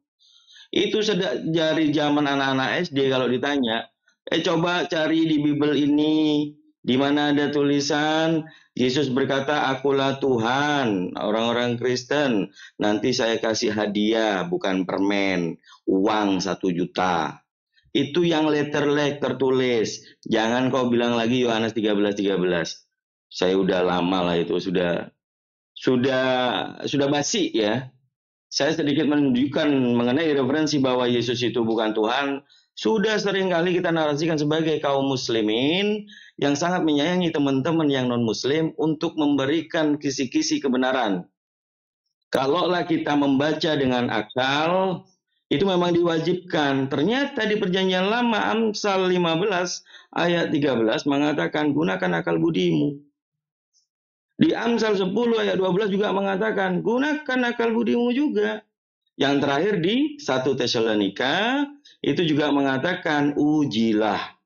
[SPEAKER 9] Itu dari zaman anak-anak SD kalau ditanya, coba cari di Bible ini, di mana ada tulisan Yesus berkata akulah Tuhan. Orang-orang Kristen, nanti saya kasih hadiah, bukan permen, uang 1 juta. Itu yang letter-like tertulis. Jangan kau bilang lagi Yohanes 13:13. Saya udah lama lah itu, sudah basi ya. Saya sedikit menunjukkan mengenai referensi bahwa Yesus itu bukan Tuhan. Sudah sering kali kita narasikan sebagai kaum muslimin yang sangat menyayangi teman-teman yang non-muslim untuk memberikan kisi-kisi kebenaran. Kalaulah kita membaca dengan akal, itu memang diwajibkan. Ternyata di perjanjian lama Amsal 15 ayat 13 mengatakan gunakan akal budimu. Di Amsal 10 ayat 12 juga mengatakan, gunakan akal budimu juga. Yang terakhir di 1 Tesalonika, itu juga mengatakan, ujilah.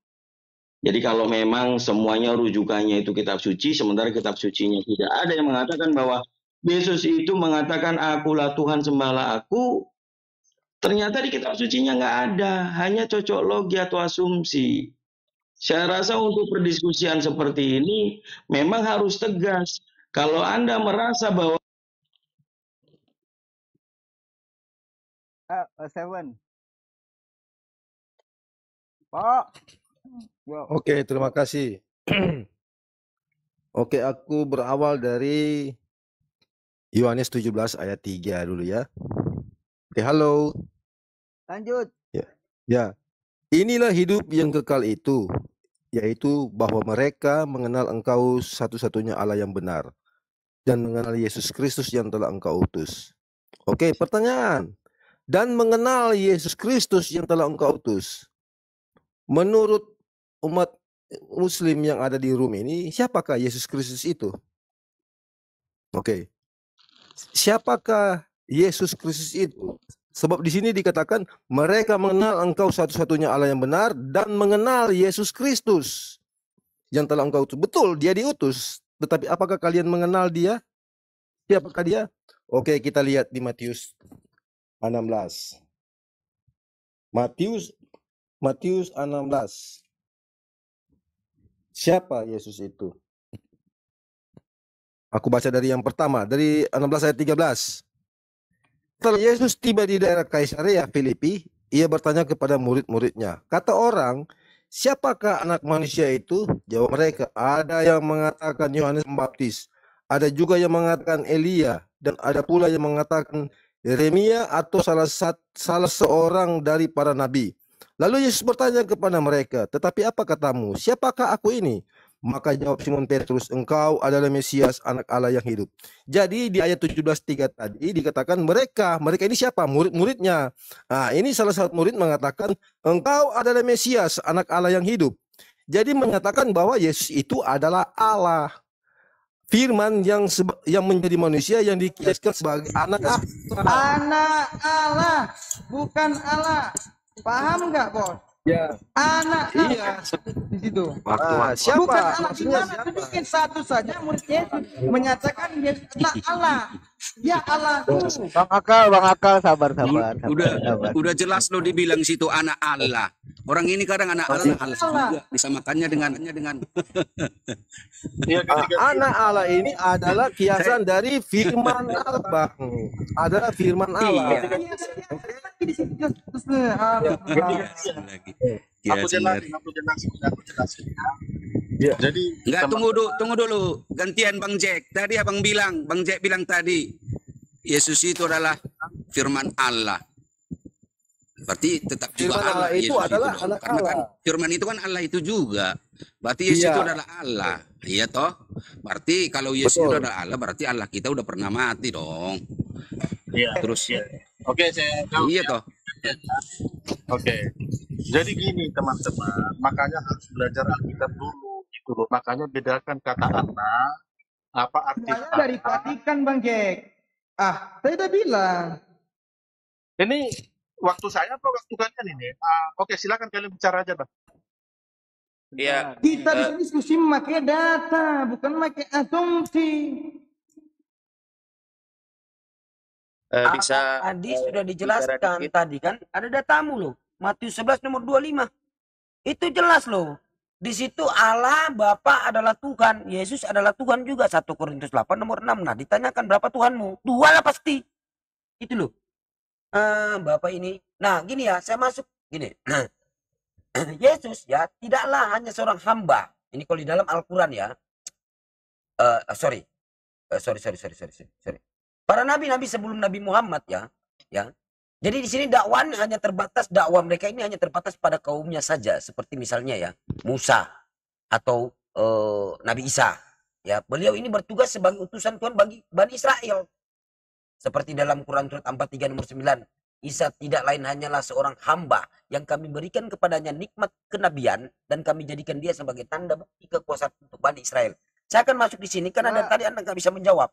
[SPEAKER 9] Jadi kalau memang semuanya rujukannya itu kitab suci, sementara kitab sucinya tidak ada yang mengatakan bahwa Yesus itu mengatakan, akulah Tuhan sembahlah aku. Ternyata di kitab sucinya nggak ada, hanya cocok logi atau asumsi. Saya rasa untuk perdiskusian seperti ini memang harus tegas. Kalau Anda merasa bahwa
[SPEAKER 2] Seven. Pak. Yo.
[SPEAKER 10] Oke, terima kasih. Oke, aku berawal dari Yohanes 17 ayat 3 dulu ya. Oke, halo.
[SPEAKER 2] Lanjut.
[SPEAKER 10] Ya. Inilah hidup yang kekal itu, yaitu bahwa mereka mengenal Engkau satu-satunya Allah yang benar dan mengenal Yesus Kristus yang telah Engkau utus. Oke, pertanyaan. Dan mengenal Yesus Kristus yang telah Engkau utus. Menurut umat Muslim yang ada di room ini, siapakah Yesus Kristus itu? Oke. Siapakah Yesus Kristus itu? Sebab di sini dikatakan mereka mengenal engkau satu-satunya Allah yang benar dan mengenal Yesus Kristus yang telah engkau utus. Betul, dia diutus. Tetapi apakah kalian mengenal dia? Siapakah dia? Oke, kita lihat di Matius 16. Matius 16. Siapa Yesus itu? Aku baca dari yang pertama, dari 16 ayat 13. Setelah Yesus tiba di daerah Kaisarea Filipi, ia bertanya kepada murid-muridnya. Kata orang, siapakah anak manusia itu? Jawab mereka, ada yang mengatakan Yohanes Pembaptis, ada juga yang mengatakan Elia, dan ada pula yang mengatakan Yeremia atau salah seorang dari para nabi. Lalu Yesus bertanya kepada mereka, tetapi apa katamu? Siapakah aku ini? Maka jawab Simon Petrus, engkau adalah Mesias, anak Allah yang hidup. Jadi di ayat 17:3 tadi dikatakan mereka ini siapa? Murid-muridnya. Nah, ini salah satu murid mengatakan, engkau adalah Mesias, anak Allah yang hidup. Jadi menyatakan bahwa Yesus itu adalah Allah. Firman yang menjadi manusia yang dikiaskan sebagai anak Allah.
[SPEAKER 6] Anak Allah, bukan Allah. Paham nggak, Bos?
[SPEAKER 10] Ya.
[SPEAKER 6] Anak
[SPEAKER 10] Iya.
[SPEAKER 6] di situ.
[SPEAKER 10] Siapa?
[SPEAKER 6] Bukan Allah. Di
[SPEAKER 10] Maksudnya
[SPEAKER 6] mana
[SPEAKER 10] siapa?
[SPEAKER 6] sedikit satu saja murid Yesus menyatakan Yesus adalah Allah. Ya Allah.
[SPEAKER 2] Bang Akal, sabar.
[SPEAKER 5] Udah jelas lo dibilang situ anak Allah. Orang ini kadang anak Allah juga disamakannya dengan
[SPEAKER 4] Iya, ketika
[SPEAKER 10] Anak Allah ini adalah kiasan dari firman Allah, Bang. Adalah firman Allah.
[SPEAKER 5] lagi.
[SPEAKER 4] aku jelasin.
[SPEAKER 10] Ya.
[SPEAKER 4] Jadi
[SPEAKER 5] Enggak, tunggu dulu. Gantian Bang Jack. Tadi Bang Jack bilang tadi Yesus itu adalah firman Allah. Berarti tetap juga
[SPEAKER 10] Firman Allah itu
[SPEAKER 5] Yesus
[SPEAKER 10] adalah
[SPEAKER 5] dong.
[SPEAKER 10] anak
[SPEAKER 5] Karena kan
[SPEAKER 10] Allah.
[SPEAKER 5] firman itu kan Allah itu juga. Berarti Yesus
[SPEAKER 10] Iya.
[SPEAKER 5] itu adalah Allah. Iya toh? Berarti kalau Yesus itu
[SPEAKER 10] Betul.
[SPEAKER 5] adalah Allah, berarti Allah kita udah pernah mati dong.
[SPEAKER 4] Iya.
[SPEAKER 5] Terus
[SPEAKER 4] Oke, saya jawab.
[SPEAKER 5] iya toh.
[SPEAKER 4] Oke. Jadi gini teman-teman, makanya harus belajar Alkitab dulu gitu loh. Makanya bedakan kata Allah, apa arti
[SPEAKER 6] Saya dari Vatikan, Bang Jack. Saya udah bilang.
[SPEAKER 4] Ini waktu saya apa waktu kalian ini? Oke, silakan kalian bicara aja, Bang.
[SPEAKER 8] Iya.
[SPEAKER 6] Kita bisa diskusi memakai data, bukan memakai asumsi.
[SPEAKER 8] Bisa
[SPEAKER 7] Tadi sudah
[SPEAKER 8] bicara
[SPEAKER 7] dijelaskan
[SPEAKER 8] dikit.
[SPEAKER 7] tadi kan ada datamu loh. Matius 11 nomor 25. Itu jelas loh. Di situ Allah Bapa adalah Tuhan, Yesus adalah Tuhan juga. 1 Korintus 8 nomor 6. Nah, ditanyakan berapa Tuhanmu? 2 lah pasti. Itu loh. Bapak ini. Nah, gini ya, saya masuk gini. Yesus ya tidaklah hanya seorang hamba. Ini kalau di dalam Al-Qur'an ya. Sorry. Para nabi-nabi sebelum Nabi Muhammad ya. Jadi di sini dakwaan hanya terbatas, dakwah mereka ini hanya terbatas pada kaumnya saja, seperti misalnya ya Musa atau Nabi Isa. Ya, beliau ini bertugas sebagai utusan Tuhan bagi Bani Israel. Seperti dalam Quran surat 43 nomor 9. Isa tidak lain hanyalah seorang hamba yang kami berikan kepadanya nikmat kenabian dan kami jadikan dia sebagai tanda bukti kekuasaan untuk Bani Israel. Saya akan masuk di sini karena dari tadi Anda nggak bisa menjawab.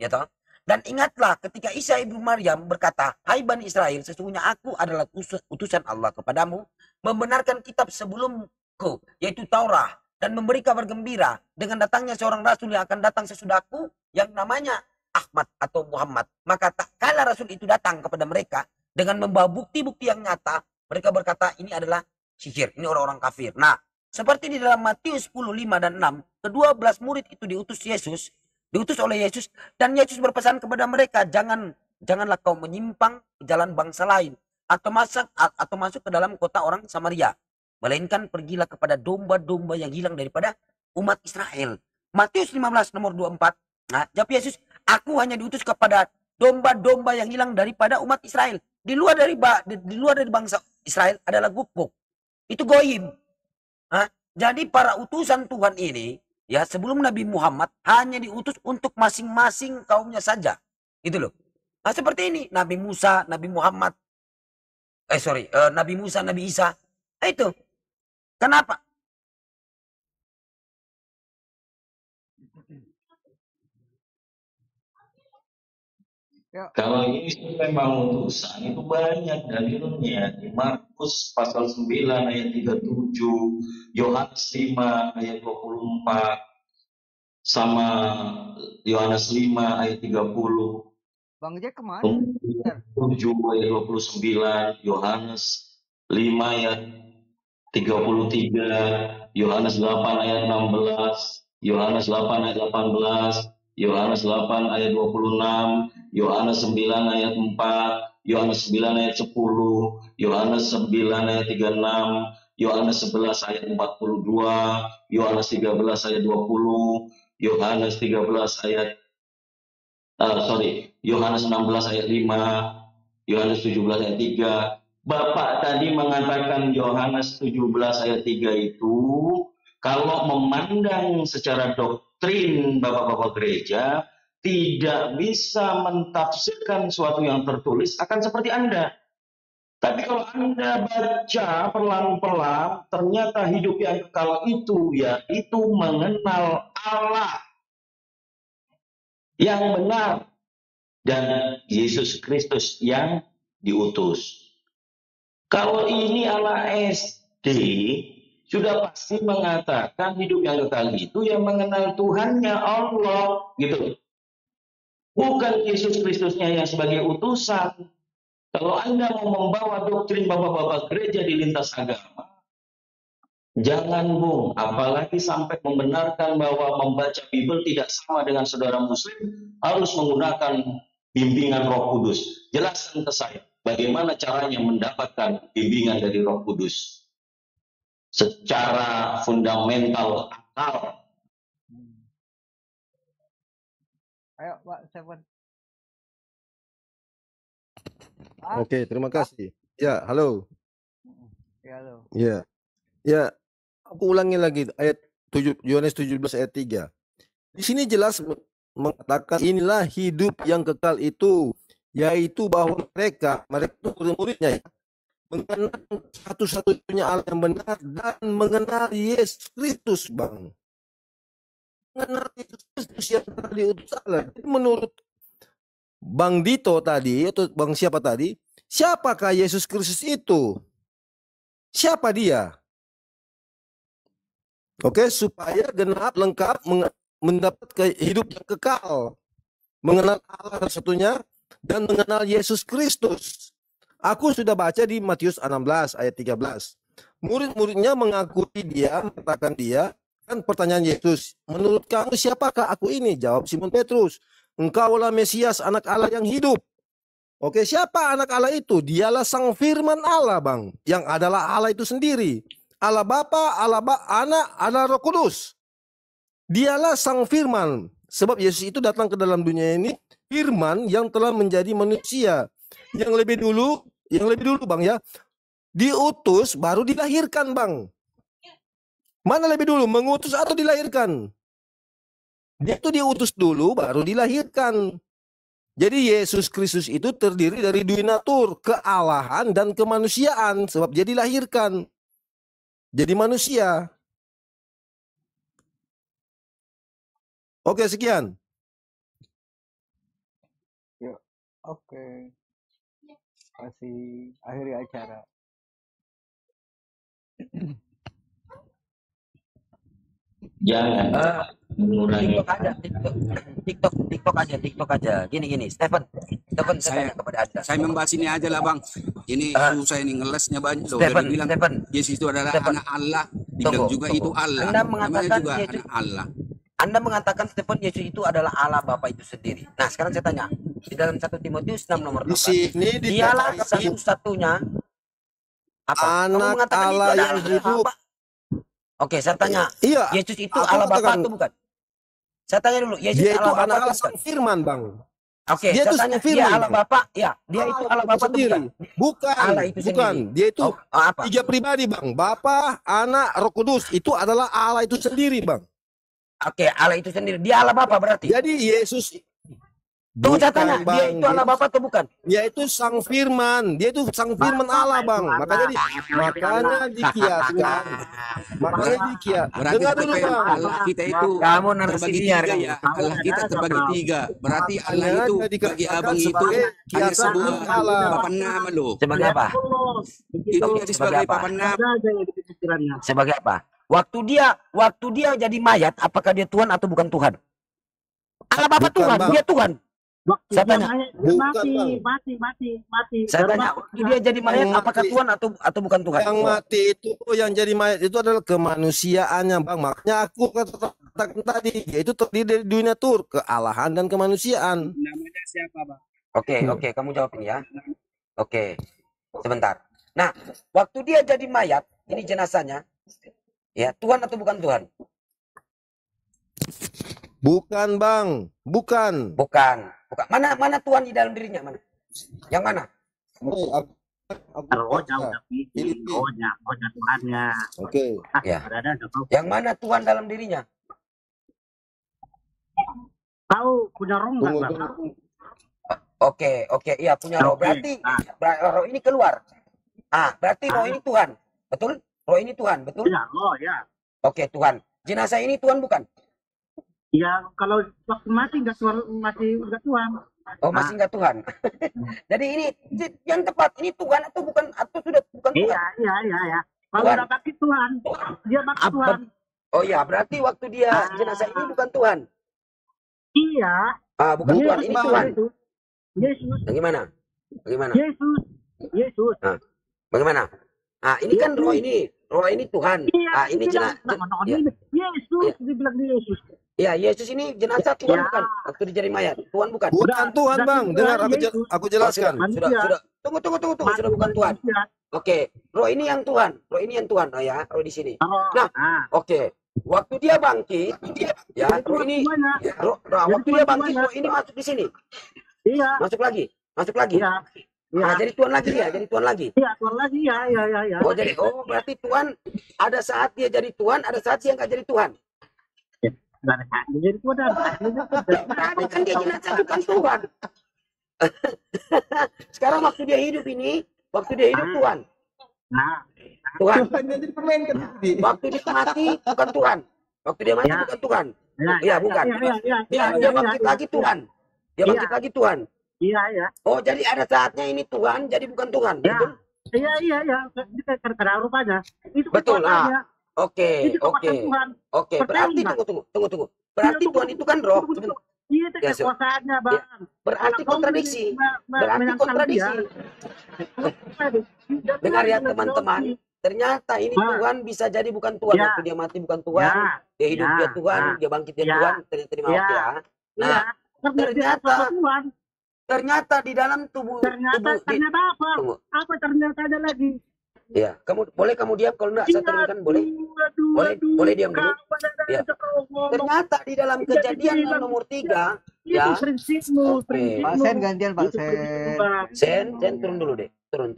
[SPEAKER 7] Ya toh? Dan ingatlah ketika Isa ibu Maryam berkata, hai Bani Israel, sesungguhnya aku adalah utusan Allah kepadamu, membenarkan kitab sebelumku, yaitu Taurat, dan memberi kabar gembira dengan datangnya seorang rasul yang akan datang sesudahku, yang namanya Ahmad atau Muhammad. Maka tak kala rasul itu datang kepada mereka dengan membawa bukti-bukti yang nyata, mereka berkata ini adalah sihir, ini orang-orang kafir. Nah, seperti di dalam Matius 10, 5 dan 6, ke-12 murid itu diutus oleh Yesus, dan Yesus berpesan kepada mereka, janganlah kau menyimpang ke jalan bangsa lain atau masuk ke dalam kota orang Samaria, melainkan pergilah kepada domba-domba yang hilang daripada umat Israel. Matius 15 nomor 24. Nah, jawab Yesus, aku hanya diutus kepada domba-domba yang hilang daripada umat Israel. Di luar dari bangsa Israel adalah gukuk. Itu goyim. Jadi para utusan Tuhan ini, ya sebelum Nabi Muhammad hanya diutus untuk masing-masing kaumnya saja. Gitu loh. Nah seperti ini. Nabi Musa, Nabi Muhammad. Nabi Musa, Nabi Isa. Nah, itu. Kenapa?
[SPEAKER 2] Ya,
[SPEAKER 9] Kalau ini memang utusan itu banyak dalilnya di Markus pasal 9 ayat 37, Yohanes 5 ayat 24, sama Yohanes 5 ayat 30,
[SPEAKER 2] Bang Jack kemana? Bentar.
[SPEAKER 9] 7 ayat 29, Yohanes 5 ayat 33, Yohanes 8 ayat 16, Yohanes 8 ayat 18, Yohanes 8 ayat 26, Yohanes 9 ayat 4, Yohanes 9 ayat 10, Yohanes 9 ayat 36, Yohanes 11 ayat 42, Yohanes 13 ayat 20, Yohanes 13 ayat Yohanes 16 ayat 5, Yohanes 17 ayat 3. Bapak tadi mengatakan Yohanes 17 ayat 3 itu kalau memandang secara doktrin Bapak-bapak gereja tidak bisa mentafsirkan sesuatu yang tertulis akan seperti Anda. Tapi kalau Anda baca pelan-pelan, ternyata hidup yang kekal itu yaitu mengenal Allah yang benar dan Yesus Kristus yang diutus. Kalau ini Allah SD, sudah pasti mengatakan hidup yang kekal itu yang mengenal Tuhannya Allah, gitu. Bukan Yesus Kristusnya yang sebagai utusan. Kalau Anda mau membawa doktrin bapak-bapak gereja di lintas agama, jangan Bung, apalagi sampai membenarkan bahwa membaca Bible tidak sama dengan saudara Muslim, harus menggunakan bimbingan Roh Kudus. Jelaskan ke saya, bagaimana caranya mendapatkan bimbingan dari Roh Kudus secara fundamental akal.
[SPEAKER 2] Ayo Pak Stephen.
[SPEAKER 10] Oke, terima kasih. Ya, halo.
[SPEAKER 2] Ya lo.
[SPEAKER 10] Ya. Ya, aku ulangi lagi ayat 7 Yohanes 17 ayat 3. Di sini jelas mengatakan inilah hidup yang kekal itu, yaitu bahwa mereka itu murid-muridnya ya, mengenal satu-satunya Allah yang benar dan mengenal Yesus Kristus, Bang. Mengenal Yesus Kristus yang telah diutus Allah. Jadi menurut Bang Dito tadi atau Bang siapa tadi, siapakah Yesus Kristus itu? Siapa dia? Oke, supaya genap lengkap mendapat hidup yang kekal, mengenal Allah satunya dan mengenal Yesus Kristus. Aku sudah baca di Matius 16 ayat 13. Murid-muridnya mengakui dia, mengatakan dia, kan pertanyaan Yesus, menurut kamu siapakah aku ini? Jawab Simon Petrus, engkaulah Mesias, anak Allah yang hidup. Oke, siapa anak Allah itu? Dialah sang firman Allah, Bang, yang adalah Allah itu sendiri. Allah Bapa, Anak, Allah Roh Kudus. Dialah sang firman. Sebab Yesus itu datang ke dalam dunia ini firman yang telah menjadi manusia. Yang lebih dulu Bang ya, diutus baru dilahirkan, Bang. Mana lebih dulu, mengutus atau dilahirkan? Dia itu diutus dulu baru dilahirkan. Jadi Yesus Kristus itu terdiri dari dua natur, kealahan dan kemanusiaan, sebab dia dilahirkan jadi manusia. Oke, sekian.
[SPEAKER 2] Yuk. Oke. Kasih akhiri acara.
[SPEAKER 9] Jangan mengurangi.
[SPEAKER 7] TikTok aja. Gini, Stephen saya tanya kepada Anda.
[SPEAKER 5] Saya membahas ini aja lah, Bang. Ini susah ini ngelesnya banyak loh.
[SPEAKER 7] Stephen,
[SPEAKER 5] Bilang Yesus itu adalah anak Allah, dibilang juga itu Allah.
[SPEAKER 7] Anda mengatakan
[SPEAKER 5] juga
[SPEAKER 7] Yesus,
[SPEAKER 5] anak Allah.
[SPEAKER 7] Anda mengatakan Stephen Yesus itu adalah Allah Bapa itu sendiri. Nah, sekarang saya tanya, di dalam 1 Timotius 6 nomor 8. Dialah satu-satunya
[SPEAKER 10] anak Allah yang hidup.
[SPEAKER 7] Oke, saya tanya.
[SPEAKER 10] Iya.
[SPEAKER 7] Yesus itu Allah Bapa atau bukan? Saya tanya dulu, Yesus
[SPEAKER 10] dia itu
[SPEAKER 7] Allah
[SPEAKER 10] anak
[SPEAKER 7] Bapa
[SPEAKER 10] Allah sang firman, Bang.
[SPEAKER 7] Oke,
[SPEAKER 10] dia
[SPEAKER 7] saya
[SPEAKER 10] itu
[SPEAKER 7] tanya,
[SPEAKER 10] firman,
[SPEAKER 7] dia Allah
[SPEAKER 10] Bang.
[SPEAKER 7] Bapa, ya, dia itu Allah Bapa atau bukan?
[SPEAKER 10] Bukan,
[SPEAKER 7] Allah itu
[SPEAKER 10] bukan.
[SPEAKER 7] sendiri.
[SPEAKER 10] Dia itu
[SPEAKER 7] apa?
[SPEAKER 10] 3 pribadi, Bang. Bapa, Anak, Roh Kudus. Itu adalah Allah itu sendiri, Bang.
[SPEAKER 7] Oke, Allah itu sendiri. Dia Allah Bapa berarti.
[SPEAKER 10] Jadi Yesus
[SPEAKER 7] Tunggu
[SPEAKER 10] Bukan,
[SPEAKER 7] catatan, dia
[SPEAKER 10] Bang.
[SPEAKER 7] itu Allah Bapa atau bukan?
[SPEAKER 10] Dia itu sang firman. Dia itu sang firman Allah, Bang. Makanya dikiaskan. Makanya dikiaskan.
[SPEAKER 5] Berarti
[SPEAKER 10] Dengar dulu,
[SPEAKER 5] supaya
[SPEAKER 10] Bang.
[SPEAKER 5] Allah kita itu
[SPEAKER 7] Kamu narasi
[SPEAKER 5] terbagi
[SPEAKER 7] liar,
[SPEAKER 5] tiga
[SPEAKER 7] kamu.
[SPEAKER 5] ya. Allah kita terbagi tiga. Berarti Allah
[SPEAKER 10] Hanya
[SPEAKER 5] itu
[SPEAKER 10] dikatakan
[SPEAKER 5] bagi abang itu
[SPEAKER 10] sebagai
[SPEAKER 5] hanya
[SPEAKER 10] kiasan
[SPEAKER 5] sebuah
[SPEAKER 10] Allah.
[SPEAKER 5] papan nama loh.
[SPEAKER 7] Sebagai apa?
[SPEAKER 5] Itu jadi sebagai
[SPEAKER 7] apa?
[SPEAKER 5] papan nama.
[SPEAKER 7] Sebagai apa? Waktu dia jadi mayat, apakah dia Tuhan atau bukan Tuhan? Allah Bapa
[SPEAKER 10] Bukan,
[SPEAKER 7] Tuhan,
[SPEAKER 10] Bang.
[SPEAKER 7] dia Tuhan. Saya tanya,
[SPEAKER 10] Bukan, Bang.
[SPEAKER 7] saya tanya, waktu dia jadi mayat,
[SPEAKER 10] Yang
[SPEAKER 7] apakah
[SPEAKER 10] mati.
[SPEAKER 7] Tuhan atau bukan Tuhan?
[SPEAKER 10] Yang mati itu, yang jadi mayat itu adalah kemanusiaannya, Bang. Makanya aku katakan tadi, yaitu terdiri dari dunia tur, kealahan dan kemanusiaan.
[SPEAKER 5] Namanya siapa, Bang?
[SPEAKER 7] Oke, kamu jawab ini ya. Oke, sebentar. Nah, waktu dia jadi mayat, ini jenazahnya, ya Tuhan atau bukan Tuhan?
[SPEAKER 10] Bukan, Bang. Bukan.
[SPEAKER 7] Bukan. Mana Tuhan di dalam dirinya? Mana? Yang mana?
[SPEAKER 10] Oke.
[SPEAKER 7] Ya. Yang mana Tuhan dalam dirinya?
[SPEAKER 10] Tunggu.
[SPEAKER 7] Oke, iya punya roh. Berarti roh ini keluar. Berarti roh ini Tuhan. Betul? Roh ini Tuhan, betul? Oke, Tuhan. Jenazah ini Tuhan bukan?
[SPEAKER 11] Ya, kalau waktu mati masih enggak Tuhan.
[SPEAKER 7] Oh, masih enggak Tuhan. Jadi ini yang tepat, ini Tuhan atau bukan, atau sudah bukan Tuhan?
[SPEAKER 11] Iya. Kalau
[SPEAKER 7] Tuhan.
[SPEAKER 11] udah bagi Tuhan, dia bagi Tuhan.
[SPEAKER 7] Oh ya, berarti waktu dia jenazah ini bukan Tuhan.
[SPEAKER 11] Iya.
[SPEAKER 7] Bukan Tuhan, ini Tuhan.
[SPEAKER 11] Yesus.
[SPEAKER 7] Bagaimana?
[SPEAKER 11] Yesus.
[SPEAKER 7] Bagaimana? Ini kan roh ini Tuhan.
[SPEAKER 11] Iya,
[SPEAKER 7] Ini jenazah.
[SPEAKER 11] Yesus, dibilang Yesus.
[SPEAKER 7] Ya, Yesus ini jenazah Tuhan bukan? Waktu dia jadi mayat, Tuhan bukan?
[SPEAKER 10] Bukan Tuhan, Bang. Dengar aku jelaskan.
[SPEAKER 7] Sudah. Tunggu. Sudah bukan Tuhan. Oke, roh ini yang Tuhan. Oh ya, roh di sini. Nah, oke. Waktu dia bangkit, ya, roh ini, waktu dia bangkit, roh ini masuk di sini.
[SPEAKER 11] Iya.
[SPEAKER 7] Masuk lagi.
[SPEAKER 11] Iya.
[SPEAKER 7] Jadi Tuhan lagi ya, jadi Tuhan lagi.
[SPEAKER 11] Iya, Tuhan lagi ya.
[SPEAKER 7] Oh, berarti Tuhan ada saat dia jadi Tuhan, ada saat dia nggak jadi Tuhan.
[SPEAKER 11] Jadi Tuhan.
[SPEAKER 7] Berarti kan dia jenazah bukan Tuhan. Sekarang waktu dia hidup Tuhan. Tuhan. Waktu dia mati bukan Tuhan. Waktu dia mati bukan Tuhan. Iya, bukan. Dia bangkit lagi Tuhan. Dia bangkit lagi Tuhan.
[SPEAKER 11] Iya.
[SPEAKER 7] Oh, jadi ada saatnya ini Tuhan, jadi bukan Tuhan. Betul?
[SPEAKER 11] Iya. Karena rupanya. Itu
[SPEAKER 7] betul. Oke.
[SPEAKER 11] Tuhan.
[SPEAKER 7] Berarti tunggu. Berarti Tuhan itu kan roh.
[SPEAKER 11] Iya, itu kekuasaannya, Bang.
[SPEAKER 7] Berarti kontradiksi. Dengar ya teman-teman. Ternyata ini Tuhan bisa jadi bukan Tuhan. Waktu dia mati bukan Tuhan. Dia hidup dia Tuhan. Dia bangkit dia Tuhan. Terima oke ya. Nah, ternyata di dalam tubuh.
[SPEAKER 11] Ternyata apa?
[SPEAKER 7] Tunggu.
[SPEAKER 11] Apa ternyata ada lagi?
[SPEAKER 7] Ya, boleh kamu diam, kalau enggak saya terangkan, boleh diam dulu. Ya. Ternyata di dalam Kejadian nomor 3, ya. Oke.
[SPEAKER 2] Pak Sen gantian, Pak Sen.
[SPEAKER 7] Sen turun dulu deh. Turun.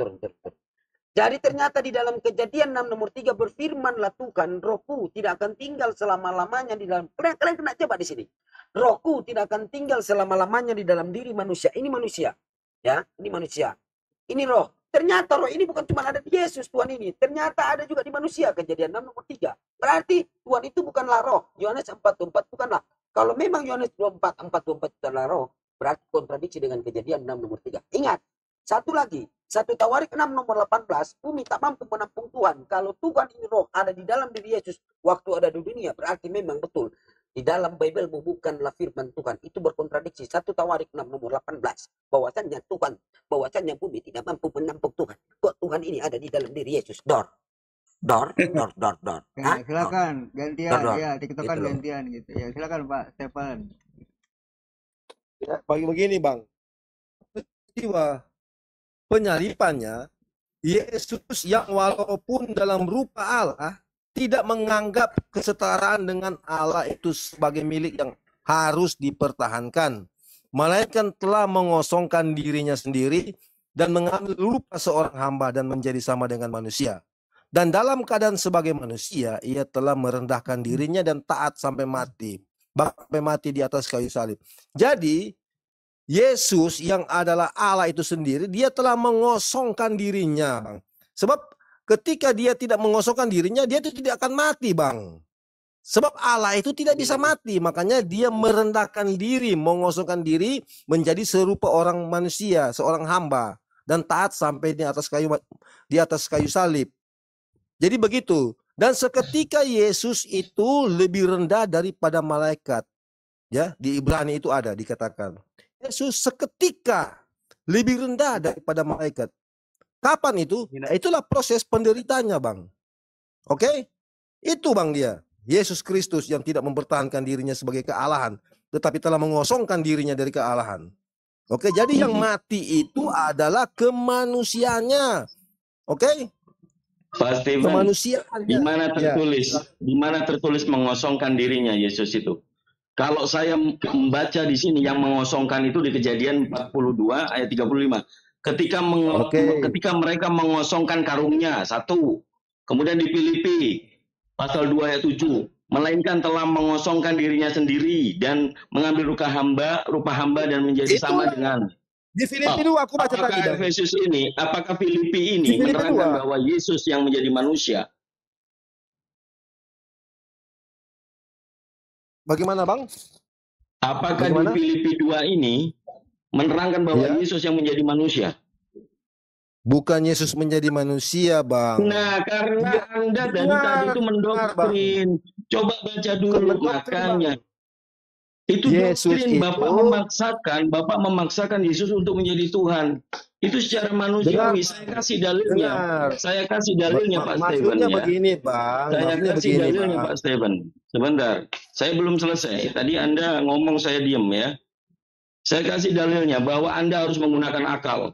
[SPEAKER 7] Jadi ternyata di dalam Kejadian 6 nomor 3 berfirmanlah Tuhan, rohku tidak akan tinggal selama-lamanya di dalam. Kalian kena coba di sini. Rohku tidak akan tinggal selama-lamanya di dalam diri manusia. Ini manusia. Ya, ini manusia. Ini roh. Ternyata roh ini bukan cuma ada di Yesus Tuhan ini. Ternyata ada juga di manusia. Kejadian 6 nomor 3. Berarti Tuhan itu bukanlah roh. Yohanes 4:4 bukanlah. Kalau memang Yohanes 4:4 bukanlah roh, berarti kontradiksi dengan Kejadian 6 nomor 3. Ingat, satu lagi. 1 Tawarik 6 nomor 18. Bumi tak mampu menampung Tuhan. Kalau Tuhan ini roh ada di dalam diri Yesus waktu ada di dunia, berarti memang betul. Di dalam Bible bukanlah firman Tuhan. Itu berkontradiksi. 1 Tawarik 6 nomor 18. Bahwasannya bumi tidak mampu menampung Tuhan. Kok Tuhan ini ada di dalam diri Yesus? Dor.
[SPEAKER 2] Ya, silakan gantian. Ya, tiktokan
[SPEAKER 7] Gitu loh.
[SPEAKER 2] gantian gitu. Ya, silakan Pak Stefan.
[SPEAKER 10] Ya, begini, Bang. Peristiwa penyalipannya, Yesus yang walaupun dalam rupa Allah tidak menganggap kesetaraan dengan Allah itu sebagai milik yang harus dipertahankan, melainkan telah mengosongkan dirinya sendiri dan mengambil rupa seorang hamba dan menjadi sama dengan manusia. Dan dalam keadaan sebagai manusia, ia telah merendahkan dirinya dan taat sampai mati. Sampai mati di atas kayu salib. Jadi, Yesus yang adalah Allah itu sendiri, dia telah mengosongkan dirinya, Bang. Sebab ketika dia tidak mengosongkan dirinya, dia itu tidak akan mati, Bang. Sebab Allah itu tidak bisa mati, makanya dia merendahkan diri, mengosongkan diri menjadi serupa orang manusia, seorang hamba, dan taat sampai di atas kayu salib. Jadi begitu. Dan seketika Yesus itu lebih rendah daripada malaikat. Ya, di Ibrani itu ada dikatakan. Yesus seketika lebih rendah daripada malaikat. Kapan itu? Nah, itulah proses penderitanya, Bang. Oke? Itu, Bang, dia. Yesus Kristus yang tidak mempertahankan dirinya sebagai kealahan, tetapi telah mengosongkan dirinya dari kealahan. Oke, jadi yang mati itu adalah kemanusiaannya. Oke?
[SPEAKER 9] Pak Steven,
[SPEAKER 10] Kemanusiaannya.
[SPEAKER 9] di mana tertulis mengosongkan dirinya Yesus itu? Kalau saya membaca di sini yang mengosongkan itu di Kejadian 42 ayat 35. Ketika mereka mengosongkan karungnya, 1. Kemudian di Filipi pasal 2 ayat 7, melainkan telah mengosongkan dirinya sendiri dan mengambil rupa hamba dan menjadi sama dengan.
[SPEAKER 10] Di Filipi 2 aku baca tadi.
[SPEAKER 9] Apakah Filipi ini menerangkan bahwa Yesus yang menjadi manusia?
[SPEAKER 10] Bagaimana, Bang?
[SPEAKER 9] Apakah di Filipi 2 ini menerangkan bahwa Yesus yang menjadi manusia?
[SPEAKER 10] Bukan Yesus menjadi manusia, Bang.
[SPEAKER 9] Nah, karena Anda dari tadi itu mendoktrin. Coba baca dulu makanya. Itu doktrin, Bapak memaksakan Yesus untuk menjadi Tuhan. Itu secara manusiawi. Saya kasih dalilnya. Saya kasih dalilnya, Pak Steven.
[SPEAKER 10] Maksudnya begini, Bang.
[SPEAKER 9] Saya kasih dalilnya, Pak Steven. Sebentar, saya belum selesai. Tadi Anda ngomong saya diam ya. Saya kasih dalilnya bahwa Anda harus menggunakan akal.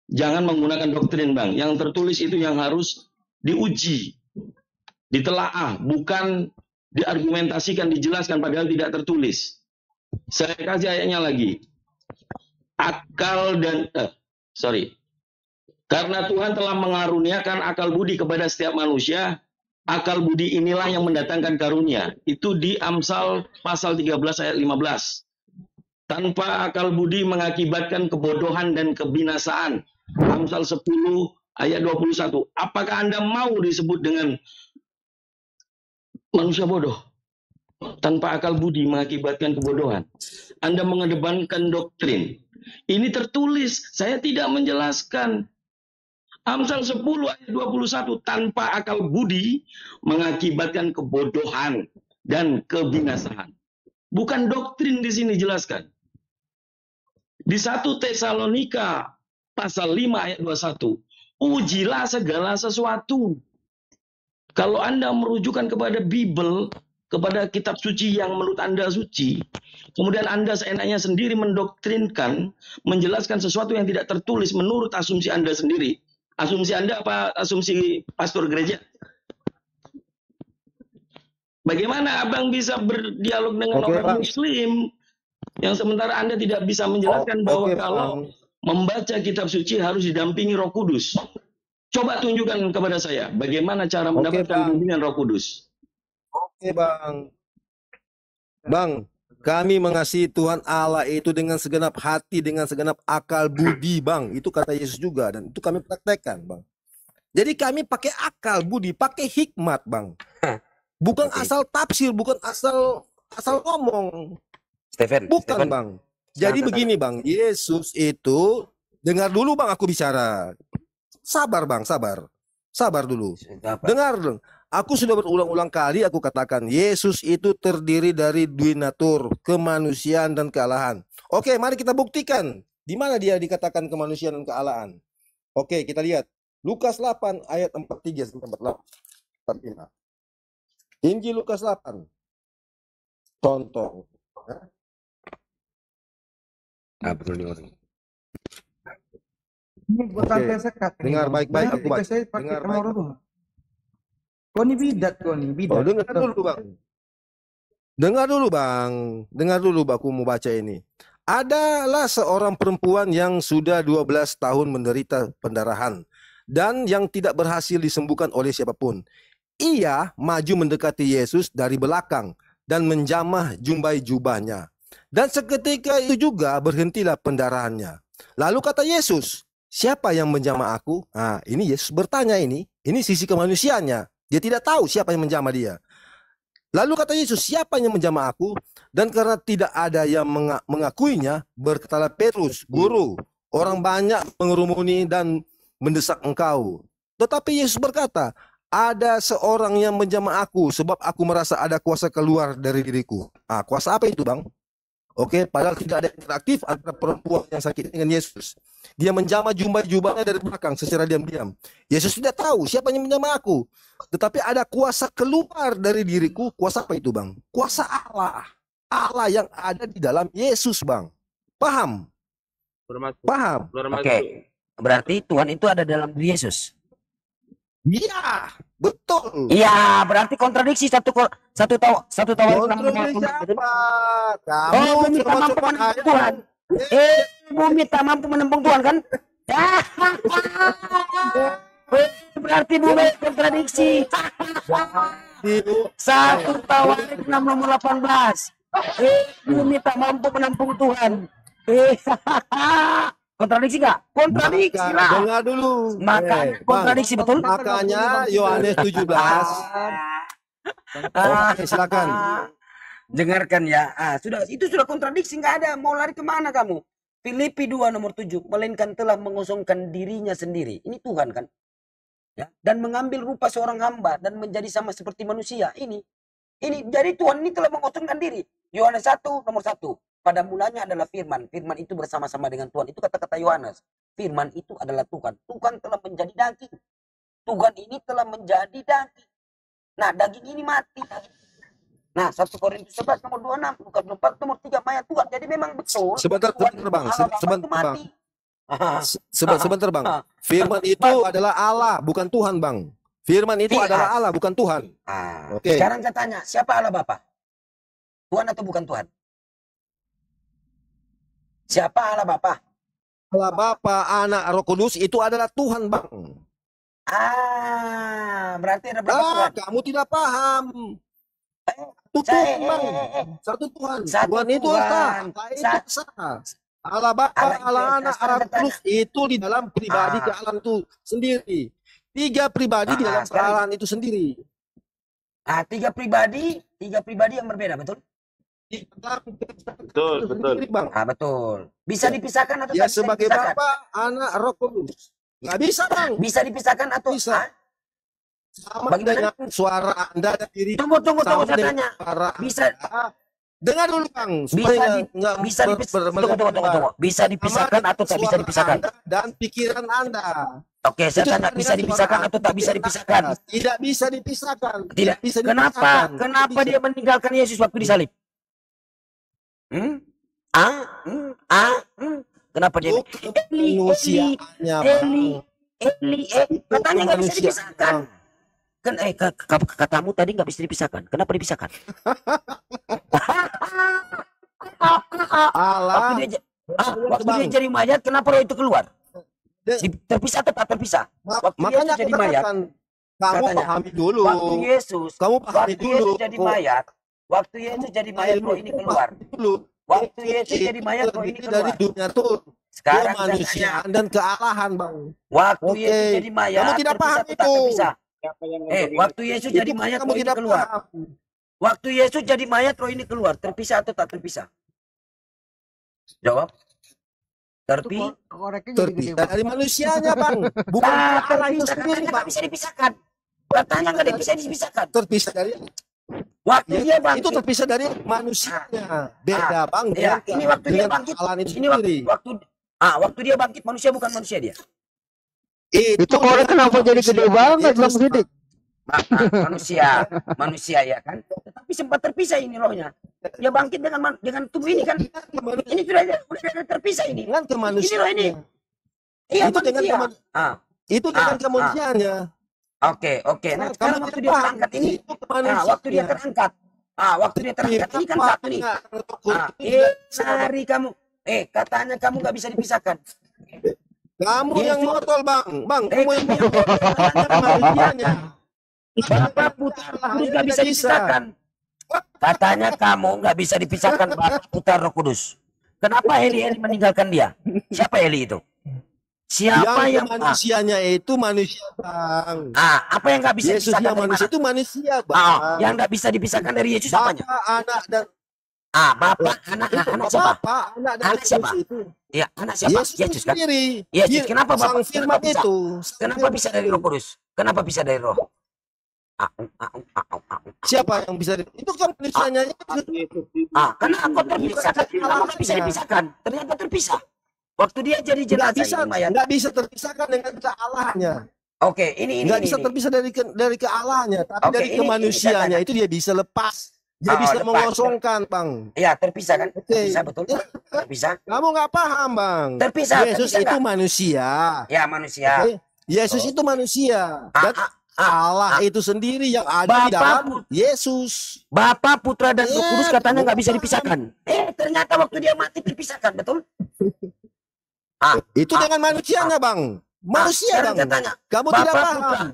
[SPEAKER 9] Jangan menggunakan doktrin, Bang. Yang tertulis itu yang harus diuji, ditelaah, bukan diargumentasikan, dijelaskan padahal tidak tertulis. Saya kasih ayatnya lagi. Karena Tuhan telah mengaruniakan akal budi kepada setiap manusia, akal budi inilah yang mendatangkan karunia. Itu di Amsal pasal 13 ayat 15. Tanpa akal budi mengakibatkan kebodohan dan kebinasaan. Amsal 10 ayat 21. Apakah Anda mau disebut dengan manusia bodoh? Tanpa akal budi mengakibatkan kebodohan. Anda mengedepankan doktrin. Ini tertulis, saya tidak menjelaskan. Amsal 10 ayat 21. Tanpa akal budi mengakibatkan kebodohan dan kebinasaan. Bukan doktrin di sini jelaskan. Di 1 Tesalonika pasal 5 ayat 21. Ujilah segala sesuatu. Kalau Anda merujukan kepada Bible, kepada kitab suci yang menurut Anda suci, kemudian Anda seenaknya sendiri mendoktrinkan, menjelaskan sesuatu yang tidak tertulis menurut asumsi Anda sendiri. Asumsi Anda apa asumsi pastor gereja? Bagaimana Abang bisa berdialog dengan orang Muslim yang sementara Anda tidak bisa menjelaskan bahwa kalau membaca kitab suci harus didampingi Roh Kudus? Coba tunjukkan kepada saya bagaimana cara mendapatkan bimbingan Roh Kudus.
[SPEAKER 10] Oke, Bang. Bang, kami mengasihi Tuhan Allah itu dengan segenap hati, dengan segenap akal budi, Bang. Itu kata Yesus juga, dan itu kami praktekkan, Bang. Jadi kami pakai akal budi, pakai hikmat, Bang. Bukan asal tafsir, bukan asal ngomong. Bukan, Bang. Jadi begini, Bang. Yesus itu, dengar dulu, Bang, aku bicara. Sabar, Bang, sabar. Sabar dulu. Dengar dong. Aku sudah berulang-ulang kali aku katakan Yesus itu terdiri dari duinatur, kemanusiaan dan kealahan. Oke, mari kita buktikan di mana dia dikatakan kemanusiaan dan kealahan. Oke, kita lihat Lukas 8 ayat 43 sampai 45. Injil Lukas 8. Contoh.
[SPEAKER 6] Ini buat sampai sekat.
[SPEAKER 10] Dengar baik-baik aku baca.
[SPEAKER 6] Dengar baik. Kau ini bidat, kau ini bidat.
[SPEAKER 10] Oh, dengar dulu, Bang. Dengar dulu, Bang, aku mau baca ini. Adalah seorang perempuan yang sudah 12 tahun menderita pendarahan dan yang tidak berhasil disembuhkan oleh siapapun. Ia maju mendekati Yesus dari belakang dan menjamah jumbai jubahnya. Dan seketika itu juga berhentilah pendarahannya. Lalu kata Yesus, siapa yang menjamah aku? Nah, ini Yesus bertanya ini sisi kemanusiaannya. Dia tidak tahu siapa yang menjamah dia. Lalu kata Yesus, siapa yang menjamah aku? Dan karena tidak ada yang mengakuinya, berkatalah Petrus, Guru, orang banyak mengerumuni dan mendesak engkau. Tetapi Yesus berkata, ada seorang yang menjamah aku sebab aku merasa ada kuasa keluar dari diriku. Ah, kuasa apa itu, Bang? Oke, padahal tidak ada interaktif antara perempuan yang sakit dengan Yesus. Dia menjamah jubahnya dari belakang secara diam-diam. Yesus tidak tahu siapa yang menjamah aku. Tetapi ada kuasa keluar dari diriku. Kuasa apa itu, Bang? Kuasa Allah. Allah yang ada di dalam Yesus, Bang. Paham? Paham?
[SPEAKER 7] Oke. Berarti Tuhan itu ada dalam diri Yesus.
[SPEAKER 10] Iya, betul.
[SPEAKER 7] Iya, berarti kontradiksi satu tahun
[SPEAKER 10] Kontradiksi apa? Kamu
[SPEAKER 7] Oh, bumi tak mampu menembung Tuhan. Bumi tak mampu menembung Tuhan kan? Berarti bumi kontradiksi. 1 Tawarik 6 nomor 18. Bumi tak mampu menampung Tuhan. Kontradiksi nggak? Kontradiksi lah.
[SPEAKER 10] Dengar dulu.
[SPEAKER 7] Makanya kontradiksi betul.
[SPEAKER 10] Makanya Yohanes 17. Oke, silakan.
[SPEAKER 7] Dengarkan ya. Itu sudah kontradiksi, nggak ada. Mau lari kemana kamu? Filipi 2 nomor 7. Melainkan telah mengosongkan dirinya sendiri. Ini Tuhan kan? Ya. Dan mengambil rupa seorang hamba dan menjadi sama seperti manusia. Ini jadi Tuhan ini telah mengosongkan diri. Yohanes 1 nomor 1. Pada mulanya adalah firman. Firman itu bersama-sama dengan Tuhan. Itu kata-kata Yohanes. Firman itu adalah Tuhan. Tuhan telah menjadi daging. Tuhan ini telah menjadi daging. Nah, daging ini mati. Nah, 1 Korintus 11 nomor 26, Lukas 24 nomor 3 mayat Tuhan. Jadi memang betul.
[SPEAKER 10] Sebentar, Bang. Sebentar, Bang. Firman itu adalah Allah, bukan Tuhan, Bang. Firman itu adalah Allah, bukan Tuhan. Oke.
[SPEAKER 7] Sekarang saya tanya, siapa Allah Bapa? Tuhan atau bukan Tuhan? Siapa Allah Bapa?
[SPEAKER 10] Allah Bapa, Anak, Roh Kudus itu adalah Tuhan, Bang.
[SPEAKER 7] Berarti ada berapa Tuhan?
[SPEAKER 10] Kamu tidak paham. Satu Tuhan, Bang. Satu Tuhan. Tuhan itu esa. Allah Bapa, Allah Anak, Allah Roh Kudus itu di dalam pribadi kealahan itu sendiri. 3 pribadi di dalam kealahan itu sendiri.
[SPEAKER 7] 3 pribadi yang berbeda, betul?
[SPEAKER 8] Betul.
[SPEAKER 10] Bang.
[SPEAKER 7] Betul. Bisa dipisahkan atau
[SPEAKER 10] ya,
[SPEAKER 7] tak bisa
[SPEAKER 10] sebagai
[SPEAKER 7] dipisahkan?
[SPEAKER 10] Bapa, Anak, Roh Kudus. Nggak bisa, Bang.
[SPEAKER 7] Bisa dipisahkan atau
[SPEAKER 10] bisa? Sama
[SPEAKER 7] bagaimana?
[SPEAKER 10] dengan suara Anda dan diri.
[SPEAKER 7] Tunggu saya tanya. Bisa
[SPEAKER 10] dengar dulu, Bang.
[SPEAKER 7] Bisa dipisahkan atau tak bisa dipisahkan?
[SPEAKER 10] Dan pikiran Anda.
[SPEAKER 7] Oke, saya tanya bisa dipisahkan atau tak bisa dipisahkan?
[SPEAKER 10] Tidak bisa dipisahkan.
[SPEAKER 7] Tidak bisa dipisahkan. Kenapa dia meninggalkan Yesus waktu disalib? Kenapa dia? Eli, katanya nggak bisa dipisahkan. Katamu tadi nggak bisa dipisahkan. Kenapa dipisahkan? Waktu dia jadi mayat, kenapa roh itu keluar? Terpisah atau tak terpisah?
[SPEAKER 10] Makanya
[SPEAKER 7] jadi mayat.
[SPEAKER 10] Kamu pahami dulu.
[SPEAKER 7] Waktu Yesus jadi mayat. Waktu Yesus jadi mayat, roh ini keluar. Waktu Yesus jadi mayat, roh ini keluar.
[SPEAKER 10] Dari dunia tuh.
[SPEAKER 7] Sekarang
[SPEAKER 10] manusia dan kealahan, Bang.
[SPEAKER 7] Waktu Yesus jadi mayat,
[SPEAKER 10] kamu tidak paham itu.
[SPEAKER 7] Waktu Yesus jadi mayat, roh ini keluar. Waktu Yesus jadi mayat, roh ini keluar. Terpisah atau tak terpisah? Jawab.
[SPEAKER 10] Terpisah dari manusianya, Bang. Bukan Allah itu sendiri, Bang.
[SPEAKER 7] Bisa dipisahkan. Katanya nggak bisa dipisahkan.
[SPEAKER 10] Terpisah dari
[SPEAKER 7] waktu dia bangkit.
[SPEAKER 10] Itu terpisah dari manusianya. Beda, Bang.
[SPEAKER 7] Ya, ini waktu dia bangkit. Waktu dia bangkit manusia bukan manusia dia.
[SPEAKER 2] Itu korek kenapa jadi gede banget, Bang Sidik?
[SPEAKER 7] Manusia ya kan. Tapi sempat terpisah ini rohnya. Dia bangkit dengan tubuh ini kan. Ini sudah terpisah ini.
[SPEAKER 10] Dengan kemanusiaan.
[SPEAKER 7] Ini roh ini. Iya,
[SPEAKER 10] itu dengan itu dengan kemanusiaannya.
[SPEAKER 7] Oke. Nah, sekarang waktu dia terangkat ini, waktu dia terangkat ini kan satu nih. Cari kamu. Katanya kamu nggak bisa dipisahkan.
[SPEAKER 10] Kamu yang ngotol, Bang. Kamu yang ngotol. Katanya kemanusiaannya.
[SPEAKER 7] Bapak putar terus nggak bisa dipisahkan. Katanya kamu nggak bisa dipisahkan Bapa, Putra, Roh Kudus. Kenapa Eli meninggalkan dia? Siapa Eli itu? Siapa yang
[SPEAKER 10] manusianya itu manusia, Bang.
[SPEAKER 7] apa yang nggak bisa
[SPEAKER 10] Yesus
[SPEAKER 7] dipisahkan
[SPEAKER 10] yang
[SPEAKER 7] dari
[SPEAKER 10] manusia
[SPEAKER 7] mana?
[SPEAKER 10] itu manusia, Bang.
[SPEAKER 7] Yang nggak bisa dipisahkan dari Yesus
[SPEAKER 10] Bapa,
[SPEAKER 7] apanya?
[SPEAKER 10] anak dan
[SPEAKER 7] Bapak, anak siapa?
[SPEAKER 10] Bapak, anak dan
[SPEAKER 7] Anak siapa?
[SPEAKER 10] Yesus itu.
[SPEAKER 7] Ya, anak siapa?
[SPEAKER 10] Yesus
[SPEAKER 7] kan?
[SPEAKER 10] sendiri.
[SPEAKER 7] Yesus. Kenapa
[SPEAKER 10] Sang
[SPEAKER 7] Bapak?
[SPEAKER 10] Firman
[SPEAKER 7] Kenapa bisa?
[SPEAKER 10] itu.
[SPEAKER 7] Kenapa bisa dari Roh Kudus? Kenapa bisa dari Roh?
[SPEAKER 10] Siapa yang bisa? Itu kan manusianya.
[SPEAKER 7] Karena aku terpisahkan. Kenapa nggak bisa dipisahkan? Ternyata terpisah. Waktu dia jadi jenazah ini, mayat.
[SPEAKER 10] Nggak bisa terpisahkan dengan kealahannya.
[SPEAKER 7] Oke, ini.
[SPEAKER 10] Nggak bisa terpisah dari kealahannya, tapi
[SPEAKER 7] Oke,
[SPEAKER 10] dari kemanusiaannya itu dia bisa lepas. Dia bisa
[SPEAKER 7] lepas.
[SPEAKER 10] mengosongkan, Bang.
[SPEAKER 7] Iya, terpisah kan?
[SPEAKER 10] Oke.
[SPEAKER 7] Terpisah, betul. Terpisah.
[SPEAKER 10] Kamu nggak paham, Bang.
[SPEAKER 7] Terpisah.
[SPEAKER 10] Yesus
[SPEAKER 7] terpisah
[SPEAKER 10] itu
[SPEAKER 7] nggak?
[SPEAKER 10] manusia.
[SPEAKER 7] Ya, manusia.
[SPEAKER 10] Oke? Yesus itu manusia. Dan Allah itu sendiri yang ada di dalam Yesus.
[SPEAKER 7] Bapa, Putra, dan Roh Kudus katanya nggak bisa dipisahkan. Ternyata waktu dia mati terpisahkan, betul?
[SPEAKER 10] Itu dengan manusianya, Bang. Manusia,
[SPEAKER 7] sekarang
[SPEAKER 10] Bang.
[SPEAKER 7] saya tanya,
[SPEAKER 10] Kamu
[SPEAKER 7] Bapak,
[SPEAKER 10] tidak
[SPEAKER 7] Putra.
[SPEAKER 10] paham.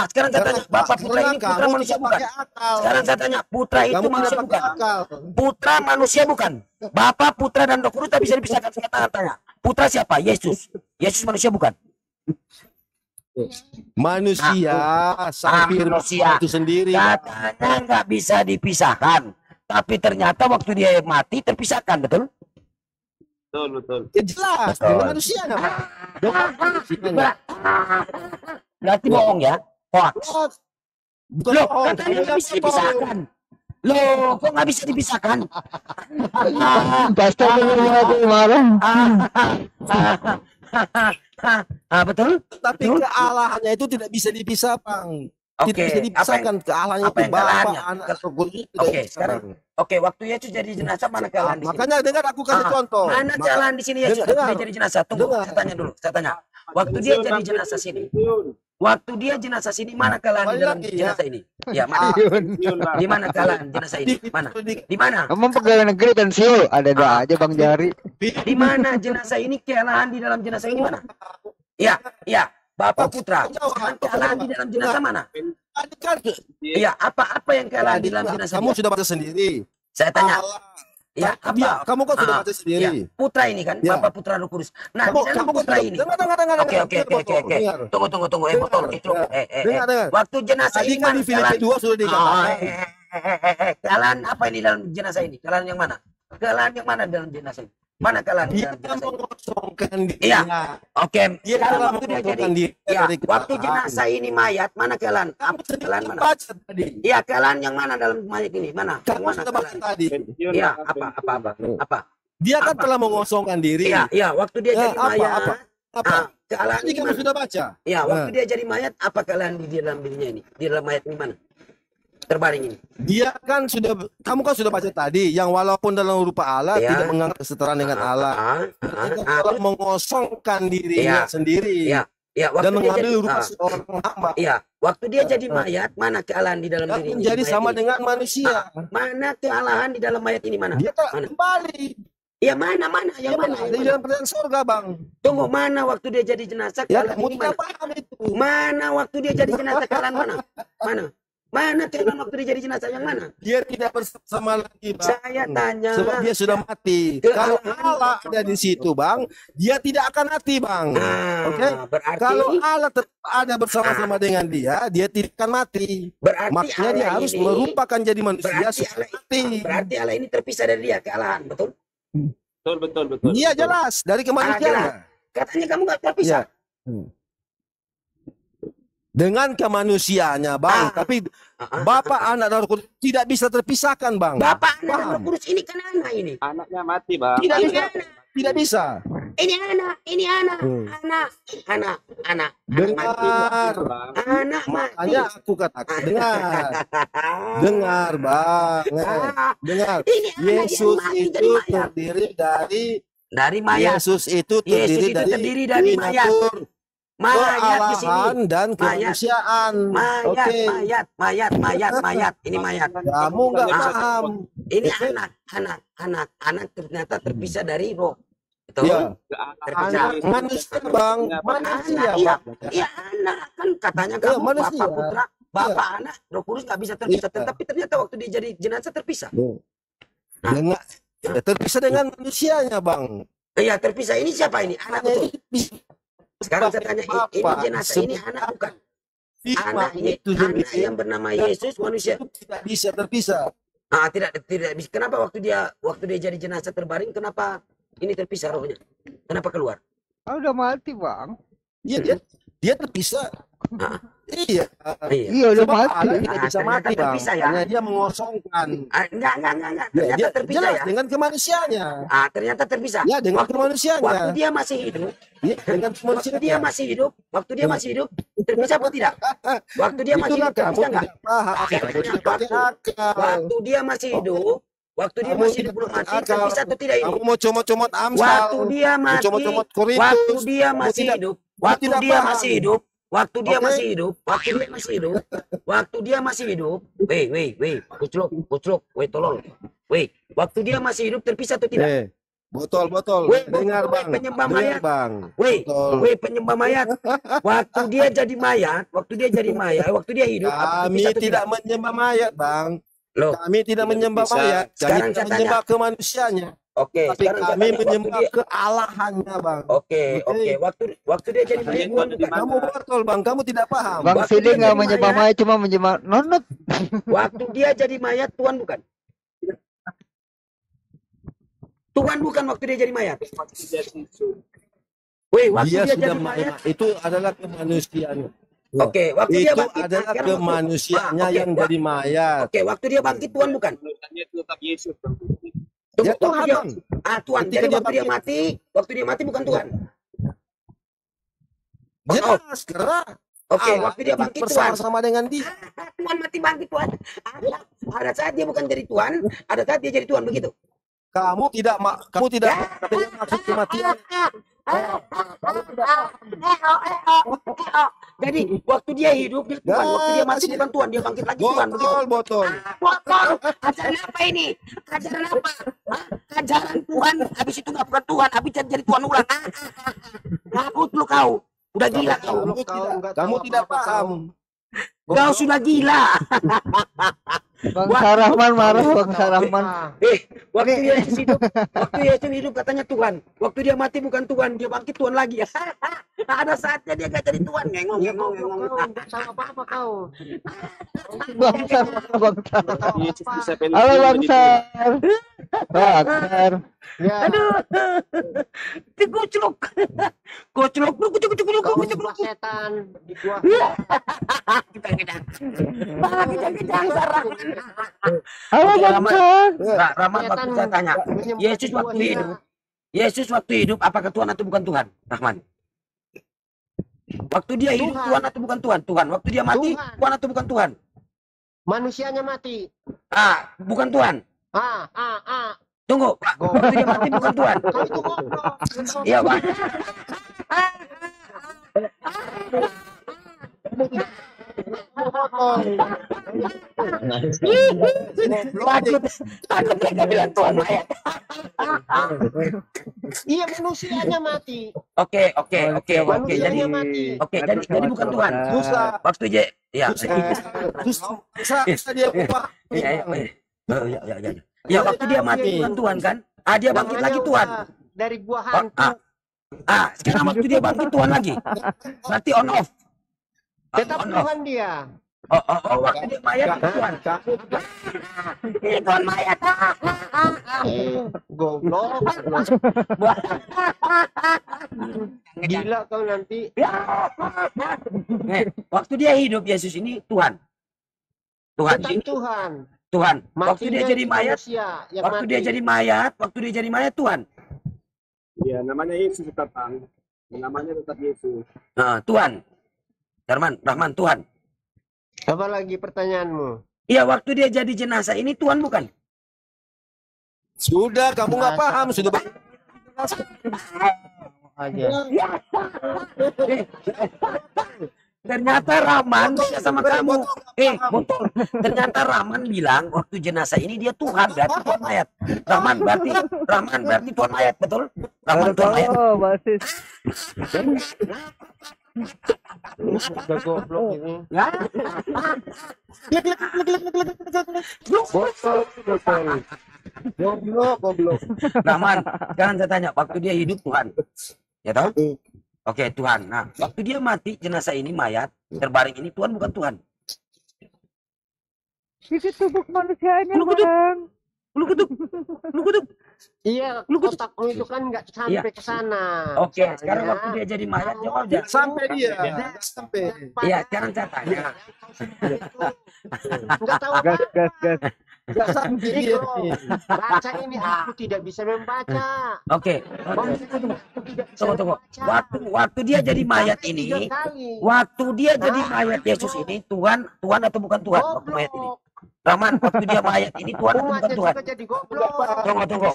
[SPEAKER 7] Sekarang saya tanya, Bapak, Putra ini
[SPEAKER 10] Karena
[SPEAKER 7] Putra
[SPEAKER 10] kamu
[SPEAKER 7] manusia
[SPEAKER 10] tidak
[SPEAKER 7] bukan?
[SPEAKER 10] pakai akal.
[SPEAKER 7] Sekarang saya tanya, Putra itu
[SPEAKER 10] Kamu tidak
[SPEAKER 7] manusia
[SPEAKER 10] pakai
[SPEAKER 7] bukan?
[SPEAKER 10] akal.
[SPEAKER 7] Putra manusia bukan? Bapa, Putra, dan Roh Kudus tak bisa dipisahkan. Saya tanya, Putra siapa? Yesus. Yesus manusia bukan?
[SPEAKER 10] Manusia, Sang Firman
[SPEAKER 7] manusia.
[SPEAKER 10] itu sendiri.
[SPEAKER 7] Katanya nggak bisa dipisahkan. Tapi ternyata waktu dia mati terpisahkan, betul?
[SPEAKER 8] Betul.
[SPEAKER 10] Ya jelas, dengan manusianya, Pak. Dengan manusianya.
[SPEAKER 7] Berarti bohong ya? Hoax.
[SPEAKER 10] Bukan
[SPEAKER 7] Loh,
[SPEAKER 10] bohong.
[SPEAKER 7] katanya nggak bisa dipisahkan. Loh, kok nggak bisa dipisahkan?
[SPEAKER 2] Pastor aku marah.
[SPEAKER 7] Betul?
[SPEAKER 10] Tapi kealahannya itu tidak bisa dipisah, Bang. Tidak
[SPEAKER 7] Oke,
[SPEAKER 10] bisa dipisahkan kealahannya
[SPEAKER 7] apa
[SPEAKER 10] itu
[SPEAKER 7] yang
[SPEAKER 10] Bapa,
[SPEAKER 7] kealahannya?
[SPEAKER 10] Anak, Roh Kudus itu tidak
[SPEAKER 7] Oke,
[SPEAKER 10] bisa,
[SPEAKER 7] sekarang.
[SPEAKER 10] Bang.
[SPEAKER 7] Oke, waktu Yesus jadi jenazah mana kealahan di sini?
[SPEAKER 10] Makanya dengar aku kasih contoh.
[SPEAKER 7] Mana kealahan di sini Yesus?
[SPEAKER 10] dengar.
[SPEAKER 7] Waktu dia jadi jenazah. Tunggu, saya tanya dulu. Saya tanya. Waktu dia jadi jenazah sini. Waktu dia jenazah sini, mana kealahan di dalam jenazah ini? Ya, mana? Di mana kealahan jenazah ini? Mana? Di mana?
[SPEAKER 2] Kamu pegawai negeri pensiun, ada aja Bang Jari.
[SPEAKER 7] Di mana jenazah ini? Kealahan di dalam jenazah ini mana? Iya. Bapak, Putra. Kealahan di dalam jenazah mana? Iya, apa yang kealahan di dalam jenazah?
[SPEAKER 10] Kamu sudah baca sendiri.
[SPEAKER 7] Saya tanya. Ya, apa?
[SPEAKER 10] Kamu kan sudah baca sendiri.
[SPEAKER 7] Ya, Putra ini kan,
[SPEAKER 10] Ya.
[SPEAKER 7] Bapak, Putra, Roh Kudus. Nah, di dalam
[SPEAKER 10] kamu
[SPEAKER 7] Putra ini.
[SPEAKER 10] Dengar.
[SPEAKER 7] Oke. Tunggu. Betul.
[SPEAKER 10] Dengar.
[SPEAKER 7] Waktu jenazah
[SPEAKER 10] Tadi
[SPEAKER 7] ini
[SPEAKER 10] kan
[SPEAKER 7] mana?
[SPEAKER 10] di Filipi 2 sudah dikatakan.
[SPEAKER 7] Kealahan apa ini dalam jenazah ini? Kealahan yang mana? Kealahan yang mana dalam jenazah ini? Mana kealahan di
[SPEAKER 10] Dia
[SPEAKER 7] dalam jenazah ini?
[SPEAKER 10] mengosongkan dirinya.
[SPEAKER 7] Iya. Oke.
[SPEAKER 10] Dia
[SPEAKER 7] Sekarang
[SPEAKER 10] telah
[SPEAKER 7] waktu dia jadi,
[SPEAKER 10] mengosongkan diri
[SPEAKER 7] ya,
[SPEAKER 10] dari
[SPEAKER 7] waktu
[SPEAKER 10] kealahan.
[SPEAKER 7] jenazah ini mayat, mana kealahan? Kealahan mana?
[SPEAKER 10] Baca tadi.
[SPEAKER 7] Iya, kealahan yang mana dalam mayat ini? Mana? Yang
[SPEAKER 10] Kamu
[SPEAKER 7] mana
[SPEAKER 10] sudah baca
[SPEAKER 7] kealahan?
[SPEAKER 10] tadi.
[SPEAKER 7] Iya, apa?
[SPEAKER 10] Dia kan telah mengosongkan diri.
[SPEAKER 7] Iya, waktu dia jadi mayat.
[SPEAKER 10] Apa?
[SPEAKER 7] Kealahan
[SPEAKER 10] Tadi
[SPEAKER 7] di
[SPEAKER 10] kamu
[SPEAKER 7] mana?
[SPEAKER 10] sudah baca.
[SPEAKER 7] Iya, waktu dia jadi mayat, apa kealahan di dalam dirinya ini? Di dalam mayat ini mana? Terbaring ini.
[SPEAKER 10] Dia kan sudah, kamu kan sudah baca tadi, yang walaupun dalam rupa Allah
[SPEAKER 7] Ya.
[SPEAKER 10] tidak menganggap kesetaraan dengan Allah. Dia telah mengosongkan dirinya
[SPEAKER 7] Iya.
[SPEAKER 10] sendiri.
[SPEAKER 7] Iya, waktu
[SPEAKER 10] Dan
[SPEAKER 7] dia
[SPEAKER 10] mengambil
[SPEAKER 7] jadi,
[SPEAKER 10] rupa seorang hamba.
[SPEAKER 7] Iya, waktu dia jadi mayat, mana kealahan di dalam
[SPEAKER 10] Dan
[SPEAKER 7] dirinya?
[SPEAKER 10] menjadi
[SPEAKER 7] mayat
[SPEAKER 10] sama
[SPEAKER 7] ini?
[SPEAKER 10] dengan manusia.
[SPEAKER 7] Mana kealahan di dalam mayat ini mana?
[SPEAKER 10] Dia telah
[SPEAKER 7] Mana?
[SPEAKER 10] kembali.
[SPEAKER 7] Iya, mana? Yang mana?
[SPEAKER 10] Ada di dalam kerajaan surga, Bang.
[SPEAKER 7] Tunggu, mana waktu dia jadi jenazah?
[SPEAKER 10] Ya,
[SPEAKER 7] Kealahan
[SPEAKER 10] kamu
[SPEAKER 7] ini
[SPEAKER 10] tidak
[SPEAKER 7] mana?
[SPEAKER 10] paham itu.
[SPEAKER 7] Mana waktu dia jadi jenazah? Kealahan mana? Mana kealahan waktu dia jadi jenazah? Yang mana?
[SPEAKER 10] Dia tidak bersama lagi, Bang.
[SPEAKER 7] Saya tanya.
[SPEAKER 10] Sebab dia sudah mati. Kalau Allah ada di situ, Bang, dia tidak akan mati, Bang. Oke?
[SPEAKER 7] Berarti
[SPEAKER 10] Kalau Allah ada bersama-sama dengan dia tidak akan mati.
[SPEAKER 7] Berarti
[SPEAKER 10] Makanya dia
[SPEAKER 7] Allah
[SPEAKER 10] harus
[SPEAKER 7] ini-
[SPEAKER 10] merupakan jadi manusia
[SPEAKER 7] berarti
[SPEAKER 10] supaya
[SPEAKER 7] Allah,
[SPEAKER 10] mati.
[SPEAKER 7] berarti Allah ini terpisah dari dia, kealahan, betul?
[SPEAKER 8] Betul.
[SPEAKER 10] Iya jelas dari kemanusiaan.
[SPEAKER 7] Katanya kamu nggak terpisah.
[SPEAKER 10] Dengan kemanusiaannya, Bang. Tapi Bapak, Anak, dan Roh Kudus tidak bisa terpisahkan, Bang.
[SPEAKER 7] Bapak, Anak, dan
[SPEAKER 10] Paham?
[SPEAKER 7] Roh Kudus ini kan anak ini.
[SPEAKER 8] Anaknya mati, Bang.
[SPEAKER 10] Tidak
[SPEAKER 7] Ini
[SPEAKER 10] bisa.
[SPEAKER 7] anak.
[SPEAKER 10] Tidak bisa.
[SPEAKER 7] Ini anak. Anak
[SPEAKER 10] Dengar.
[SPEAKER 7] mati.
[SPEAKER 10] Makanya aku katakan, dengar, Bang. Dengar.
[SPEAKER 7] Ini anak yang
[SPEAKER 10] Yesus
[SPEAKER 7] mati
[SPEAKER 10] itu
[SPEAKER 7] jadi mayat.
[SPEAKER 10] terdiri dari
[SPEAKER 7] Mayat.
[SPEAKER 10] Yesus itu
[SPEAKER 7] Yesus itu terdiri dari mayat. Mayat di sini.
[SPEAKER 10] kealahan dan kemanusiaan. Oke.
[SPEAKER 7] Mayat. Ini mayat.
[SPEAKER 10] Kamu nggak paham.
[SPEAKER 7] Ini anak ternyata terpisah dari roh. Betul?
[SPEAKER 10] Iya.
[SPEAKER 7] Terpisah.
[SPEAKER 10] Manusia, Bang. Manusia,
[SPEAKER 7] Iya,
[SPEAKER 10] Bang.
[SPEAKER 7] iya anak kan katanya
[SPEAKER 10] Iya,
[SPEAKER 7] kamu
[SPEAKER 10] manusia.
[SPEAKER 7] Bapak, Putra. Bapak, anak, Roh Kudus nggak bisa terpisah. Tetapi ternyata waktu dia jadi jenazah terpisah.
[SPEAKER 10] Dengan terpisah dengan manusianya, Bang.
[SPEAKER 7] Iya, terpisah. Ini siapa ini? Anak betul. Sekarang saya tanya, ini jenazah ini anak bukan? Anak yang bernama Yesus manusia.
[SPEAKER 10] Tidak bisa terpisah.
[SPEAKER 7] Tidak bisa. Kenapa waktu dia jadi jenazah terbaring, kenapa ini terpisah rohnya? Kenapa keluar?
[SPEAKER 2] Udah mati, Bang.
[SPEAKER 10] Iya, dia terpisah. Iya.
[SPEAKER 2] Iya, udah
[SPEAKER 10] Sebab
[SPEAKER 2] mati.
[SPEAKER 10] Allah tidak bisa
[SPEAKER 7] ternyata
[SPEAKER 10] mati, Bang.
[SPEAKER 7] terpisah ya.
[SPEAKER 10] Karena dia mengosongkan.
[SPEAKER 7] Enggak.
[SPEAKER 10] Ya,
[SPEAKER 7] Ternyata
[SPEAKER 10] dia
[SPEAKER 7] terpisah
[SPEAKER 10] jelas
[SPEAKER 7] ya.
[SPEAKER 10] dengan kemanusiaannya.
[SPEAKER 7] Ternyata terpisah.
[SPEAKER 10] Ya, dengan kemanusiaannya.
[SPEAKER 7] Waktu dia masih hidup.
[SPEAKER 10] Ya, dengan
[SPEAKER 7] Waktu
[SPEAKER 10] kemanusiaannya.
[SPEAKER 7] dia masih hidup. Waktu dia masih hidup. Terpisah apa tidak? Waktu dia masih
[SPEAKER 10] Itulah
[SPEAKER 7] hidup
[SPEAKER 10] kamu
[SPEAKER 7] terpisah enggak?
[SPEAKER 10] tidak paham. Kamu tidak pakai akal.
[SPEAKER 7] Waktu dia masih hidup. Waktu dia masih hidup belum mati. Terpisah atau tidak
[SPEAKER 10] Kamu
[SPEAKER 7] hidup?
[SPEAKER 10] mau comot-comot Amsal.
[SPEAKER 7] Waktu dia
[SPEAKER 10] Mau
[SPEAKER 7] mati.
[SPEAKER 10] comot-comot Korintus.
[SPEAKER 7] Waktu dia
[SPEAKER 10] Kamu
[SPEAKER 7] masih
[SPEAKER 10] tidak-
[SPEAKER 7] hidup.
[SPEAKER 10] kamu
[SPEAKER 7] Waktu
[SPEAKER 10] tidak
[SPEAKER 7] dia
[SPEAKER 10] paham.
[SPEAKER 7] masih hidup. Waktu dia
[SPEAKER 10] Oke?
[SPEAKER 7] masih hidup. Waktu dia masih hidup. Waktu dia masih hidup. Weh. Kucluk. Weh, tolong. Weh, waktu dia masih hidup terpisah atau tidak?
[SPEAKER 10] Botol.
[SPEAKER 7] Weh,
[SPEAKER 10] Dengar,
[SPEAKER 7] weh,
[SPEAKER 10] Bang.
[SPEAKER 7] penyembah
[SPEAKER 10] Dengar,
[SPEAKER 7] mayat.
[SPEAKER 10] Bang.
[SPEAKER 7] Weh,
[SPEAKER 10] Botol.
[SPEAKER 7] penyembah mayat. Waktu dia jadi mayat, waktu dia hidup, apa
[SPEAKER 10] Kami
[SPEAKER 7] terpisah atau
[SPEAKER 10] tidak menyembah mayat, Bang.
[SPEAKER 7] Loh,
[SPEAKER 10] Kami tidak menyembah mayat. Kami
[SPEAKER 7] Sekarang
[SPEAKER 10] tidak
[SPEAKER 7] saya tanya.
[SPEAKER 10] menyembah ke manusianya.
[SPEAKER 7] oke,
[SPEAKER 10] Tapi
[SPEAKER 7] sekarang saya
[SPEAKER 10] kami
[SPEAKER 7] tanya, waktu
[SPEAKER 10] menyembah
[SPEAKER 7] dia,
[SPEAKER 10] ke Allahannya, Bang.
[SPEAKER 7] oke,
[SPEAKER 10] Oke.
[SPEAKER 7] waktu dia jadi mayat, Tuhan bukan?
[SPEAKER 10] Kamu botol, Bang. Kamu tidak paham.
[SPEAKER 2] Bang
[SPEAKER 7] Waktu
[SPEAKER 2] Sidi
[SPEAKER 7] dia
[SPEAKER 2] nggak
[SPEAKER 7] jadi
[SPEAKER 2] menyembah
[SPEAKER 7] mayat.
[SPEAKER 2] mayat, cuma menyembah nonot.
[SPEAKER 7] Waktu dia jadi mayat, Tuhan bukan? Tuhan bukan waktu dia jadi mayat. Weh, waktu
[SPEAKER 10] Dia
[SPEAKER 7] dia
[SPEAKER 10] sudah
[SPEAKER 7] jadi mayat.
[SPEAKER 10] itu adalah kemanusiaannya.
[SPEAKER 7] Oke, waktu dia
[SPEAKER 10] Itu
[SPEAKER 7] bangkit.
[SPEAKER 10] adalah
[SPEAKER 7] sekarang waktu-
[SPEAKER 10] kemanusiaannya
[SPEAKER 7] oke,
[SPEAKER 10] yang jadi mayat.
[SPEAKER 7] Oke, waktu dia bangkit Tuhan bukan?
[SPEAKER 10] Ya,
[SPEAKER 7] Tunggu,
[SPEAKER 10] Tuhan,
[SPEAKER 7] dia,
[SPEAKER 10] Bang.
[SPEAKER 7] Tuhan.
[SPEAKER 10] Ketika
[SPEAKER 7] Jadi
[SPEAKER 10] dia
[SPEAKER 7] waktu dia mati bukan Tuhan.
[SPEAKER 10] Jelas, karena
[SPEAKER 7] Oke,
[SPEAKER 10] Allah
[SPEAKER 7] waktu dia
[SPEAKER 10] itu
[SPEAKER 7] bangkit Tuhan.
[SPEAKER 10] bersama-sama dengan dia.
[SPEAKER 7] Tuhan mati bangkit Tuhan. Ada saat dia bukan jadi Tuhan, ada saat dia jadi Tuhan begitu.
[SPEAKER 10] Kamu tidak dengan maksud kematian.
[SPEAKER 7] Jadi waktu dia hidup dia Tuhan, waktu dia mati bukan Tuhan, dia bangkit lagi Tuhan begitu.
[SPEAKER 10] Botol.
[SPEAKER 7] Botol. Ajaran apa ini? Ajaran apa? Ajaran Tuhan, habis itu nggak bukan Tuhan, habis jadi Tuhan ulang. Ngakut lu kau. Udah gila kau.
[SPEAKER 10] Kamu tidak paham.
[SPEAKER 7] Kau sudah gila.
[SPEAKER 2] Bang Sarahman marah, Bang Sarahman.
[SPEAKER 7] Waktu Yesus hidup katanya Tuhan. Waktu dia mati bukan Tuhan, dia bangkit Tuhan lagi. Ada saatnya dia gak jadi Tuhan. Ngomong.
[SPEAKER 11] Sama apa kau?
[SPEAKER 2] Bang Sar. Halo Bang Sar. Sar. Ya.
[SPEAKER 7] Aduh. Kucluk. Kucluk.
[SPEAKER 11] Setan di gua.
[SPEAKER 7] Kejang Sarah.
[SPEAKER 2] Halo Bang Sar.
[SPEAKER 7] Rahmat, waktu saya tanya, Yesus waktu hidup apakah Tuhan atau bukan Tuhan? Rahman. Waktu dia hidup Tuhan atau bukan Tuhan? Tuhan. Waktu dia mati Tuhan atau bukan Tuhan?
[SPEAKER 11] Manusianya mati.
[SPEAKER 7] Bukan Tuhan. Tunggu, waktu dia mati bukan Tuhan.
[SPEAKER 11] Kau itu goblok.
[SPEAKER 7] Iya, Pak. Takut mereka bilang Tuhan mayat.
[SPEAKER 11] Iya, manusianya mati.
[SPEAKER 7] Oke. Jadi
[SPEAKER 11] Manusianya mati.
[SPEAKER 7] jadi bukan Tuhan.
[SPEAKER 10] Susah.
[SPEAKER 7] Waktu dia, ya.
[SPEAKER 10] Susah dia lupa.
[SPEAKER 7] Ya, waktu dia mati bukan Tuhan kan? Dia bangkit lagi Tuhan.
[SPEAKER 11] Dari gua hantu.
[SPEAKER 7] Sekarang waktu dia bangkit Tuhan lagi. Berarti on off.
[SPEAKER 11] Tetap
[SPEAKER 7] On off.
[SPEAKER 11] Tuhan dia.
[SPEAKER 7] Waktu dia mayat itu Tuhan. Tuhan mayat.
[SPEAKER 11] Goblok. Gila kau nanti.
[SPEAKER 7] Waktu dia hidup Yesus ini Tuhan.
[SPEAKER 11] Tetap Tuhan.
[SPEAKER 7] Waktu dia jadi mayat. Waktu dia jadi mayat Tuhan.
[SPEAKER 12] Iya, namanya Yesus tetap, Bang. Namanya tetap Yesus.
[SPEAKER 7] Tuhan. Rahman Tuhan.
[SPEAKER 11] Apa lagi pertanyaanmu?
[SPEAKER 7] Iya, waktu dia jadi jenazah ini Tuhan bukan?
[SPEAKER 10] Sudah, kamu nggak paham. Sudah
[SPEAKER 11] aja.
[SPEAKER 7] Ternyata Rahman beda sama kamu. Betul. Ternyata Rahman bilang waktu jenazah ini dia Tuhan, berarti Tuhan mayat. Rahman berarti Tuhan mayat, betul? Rahman Tuhan mayat.
[SPEAKER 2] Oh, basis.
[SPEAKER 10] Udah goblok ini.
[SPEAKER 7] Ya.
[SPEAKER 10] Goblok.
[SPEAKER 7] Rahman, sekarang saya tanya, waktu dia hidup Tuhan, ya tahu? Oke, Tuhan. Nah, waktu dia mati, jenazah ini mayat terbaring ini Tuhan bukan Tuhan.
[SPEAKER 2] Itu tubuh manusianya, Bang.
[SPEAKER 7] Lu kutuk.
[SPEAKER 13] Iya, otakmu itu kan nggak sampai ke sana.
[SPEAKER 7] Oke, sekarang waktu dia jadi mayat jawab aja.
[SPEAKER 10] Sampai dia. Sampai.
[SPEAKER 7] Iya, sekarang saya tanya.
[SPEAKER 13] Nggak tahu apa.
[SPEAKER 2] Gas.
[SPEAKER 10] Enggak sampai
[SPEAKER 13] Ini
[SPEAKER 10] dia.
[SPEAKER 13] bro, baca ini aku tidak bisa membaca.
[SPEAKER 7] Oke. Tunggu. Waktu dia jadi mayat ini, waktu dia jadi mayat Yesus ini Tuhan atau bukan Tuhan waktu mayat ini? Rahman, waktu dia mayat ini Tuhan atau bukan Tuhan? Tunggu.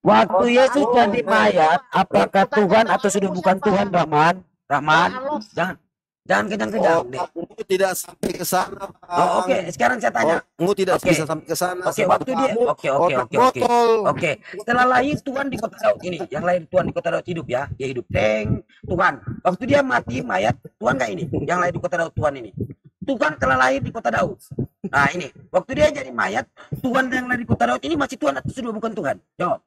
[SPEAKER 7] Waktu Yesus jadi mayat, apakah Tuhan atau sudah bukan Tuhan, Rahman? Jangan kejang-kejang deh.
[SPEAKER 10] Kamu tidak sampai ke sana.
[SPEAKER 7] Oh, oke, sekarang saya tanya.
[SPEAKER 10] Kamu tidak bisa sampai ke sana.
[SPEAKER 7] Oke, waktu dia. Oke. Setelah lahir Tuhan di kota Daud ini, yang lahir Tuhan di kota Daud hidup ya, dia hidup. Tuhan. Waktu dia mati mayat, Tuhan nggak ini? Yang lahir di kota Daud Tuhan ini. Tuhan telah lahir di kota Daud. Nah ini, waktu dia jadi mayat, Tuhan yang lahir di kota Daud ini masih Tuhan atau sudah bukan Tuhan? Jawab.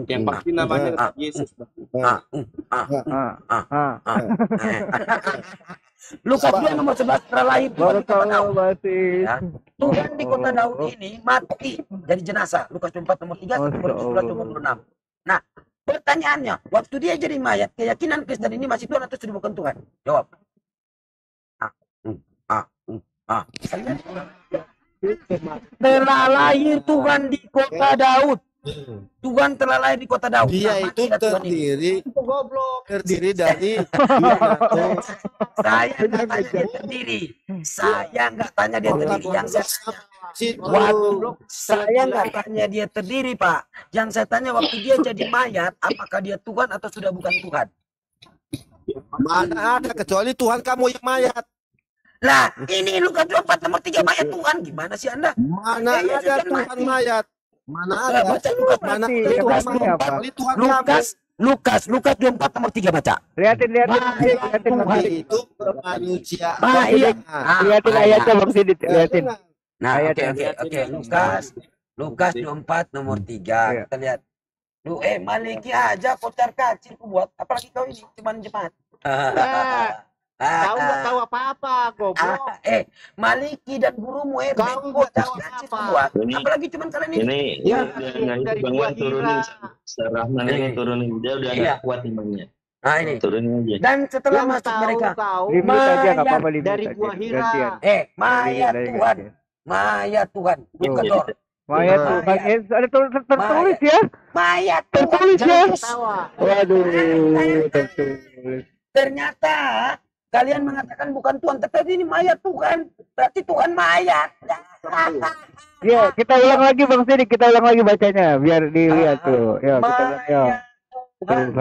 [SPEAKER 12] Yang pasti namanya Yesus.
[SPEAKER 7] Lukas 2 nomor 11 telah lahir Tuhan di kota Daud. Ya. Tuhan di kota Daud ini mati jadi jenazah. Lukas 24 nomor 3 sampai 11 26. Nah, pertanyaannya, waktu dia jadi mayat, keyakinan Kristen ini masih Tuhan atau sudah bukan Tuhan? Jawab. Telah lahir Tuhan di kota Daud. Tuhan telah lahir di kota Daud.
[SPEAKER 10] Dia itu terdiri dari
[SPEAKER 7] saya nggak tanya dia terdiri. Saya nggak tanya dia terdiri. Yang saya nggak tanya dia terdiri, Pak. Yang saya tanya waktu dia jadi mayat, apakah dia Tuhan atau sudah bukan Tuhan?
[SPEAKER 10] Mana ada kecuali Tuhan kamu yang mayat.
[SPEAKER 7] Lah, ini Lukas 24 nomor 3 mayat Tuhan. Gimana sih Anda?
[SPEAKER 10] Mana ada Tuhan mayat? Mana ada?
[SPEAKER 7] Baca Lukas,
[SPEAKER 10] Mana
[SPEAKER 7] Lukas 24 nomor 3 baca.
[SPEAKER 2] Lihatin.
[SPEAKER 10] Tuhan itu manusia.
[SPEAKER 2] Lihatin ayatnya Bang Sidit, lihatin.
[SPEAKER 7] Nah, oke. Lukas 24 nomor 3. Kita lihat. Maliki aja kocar kacir ku buat, apalagi kau ini cuman jemaat.
[SPEAKER 13] Kau nggak tahu apa-apa, goblok.
[SPEAKER 7] Maliki dan gurumu
[SPEAKER 13] kau nggak tahu apa-apa.
[SPEAKER 7] Apalagi cuman kalian ini.
[SPEAKER 3] Dari Bang Wan turunin, Rahman ini turunin, dia udah nggak kuat imannya.
[SPEAKER 7] Nah ini.
[SPEAKER 3] Turunin aja.
[SPEAKER 7] Dan setelah masuk mereka,
[SPEAKER 2] dari
[SPEAKER 13] Gua Hira.
[SPEAKER 7] Mayat Tuhan, bukan Dor.
[SPEAKER 2] Mayat Tuhan, ada tertulis ya.
[SPEAKER 7] Mayat
[SPEAKER 2] tertulis ya.
[SPEAKER 7] Waduh, tertulis. Ternyata kalian mengatakan bukan Tuhan, tetapi ini mayat Tuhan. Berarti Tuhan mayat.
[SPEAKER 2] Ya, kita ulang lagi Bang Sidik, kita ulang lagi bacanya biar dilihat tuh. Ya, kita ulang. Tuhan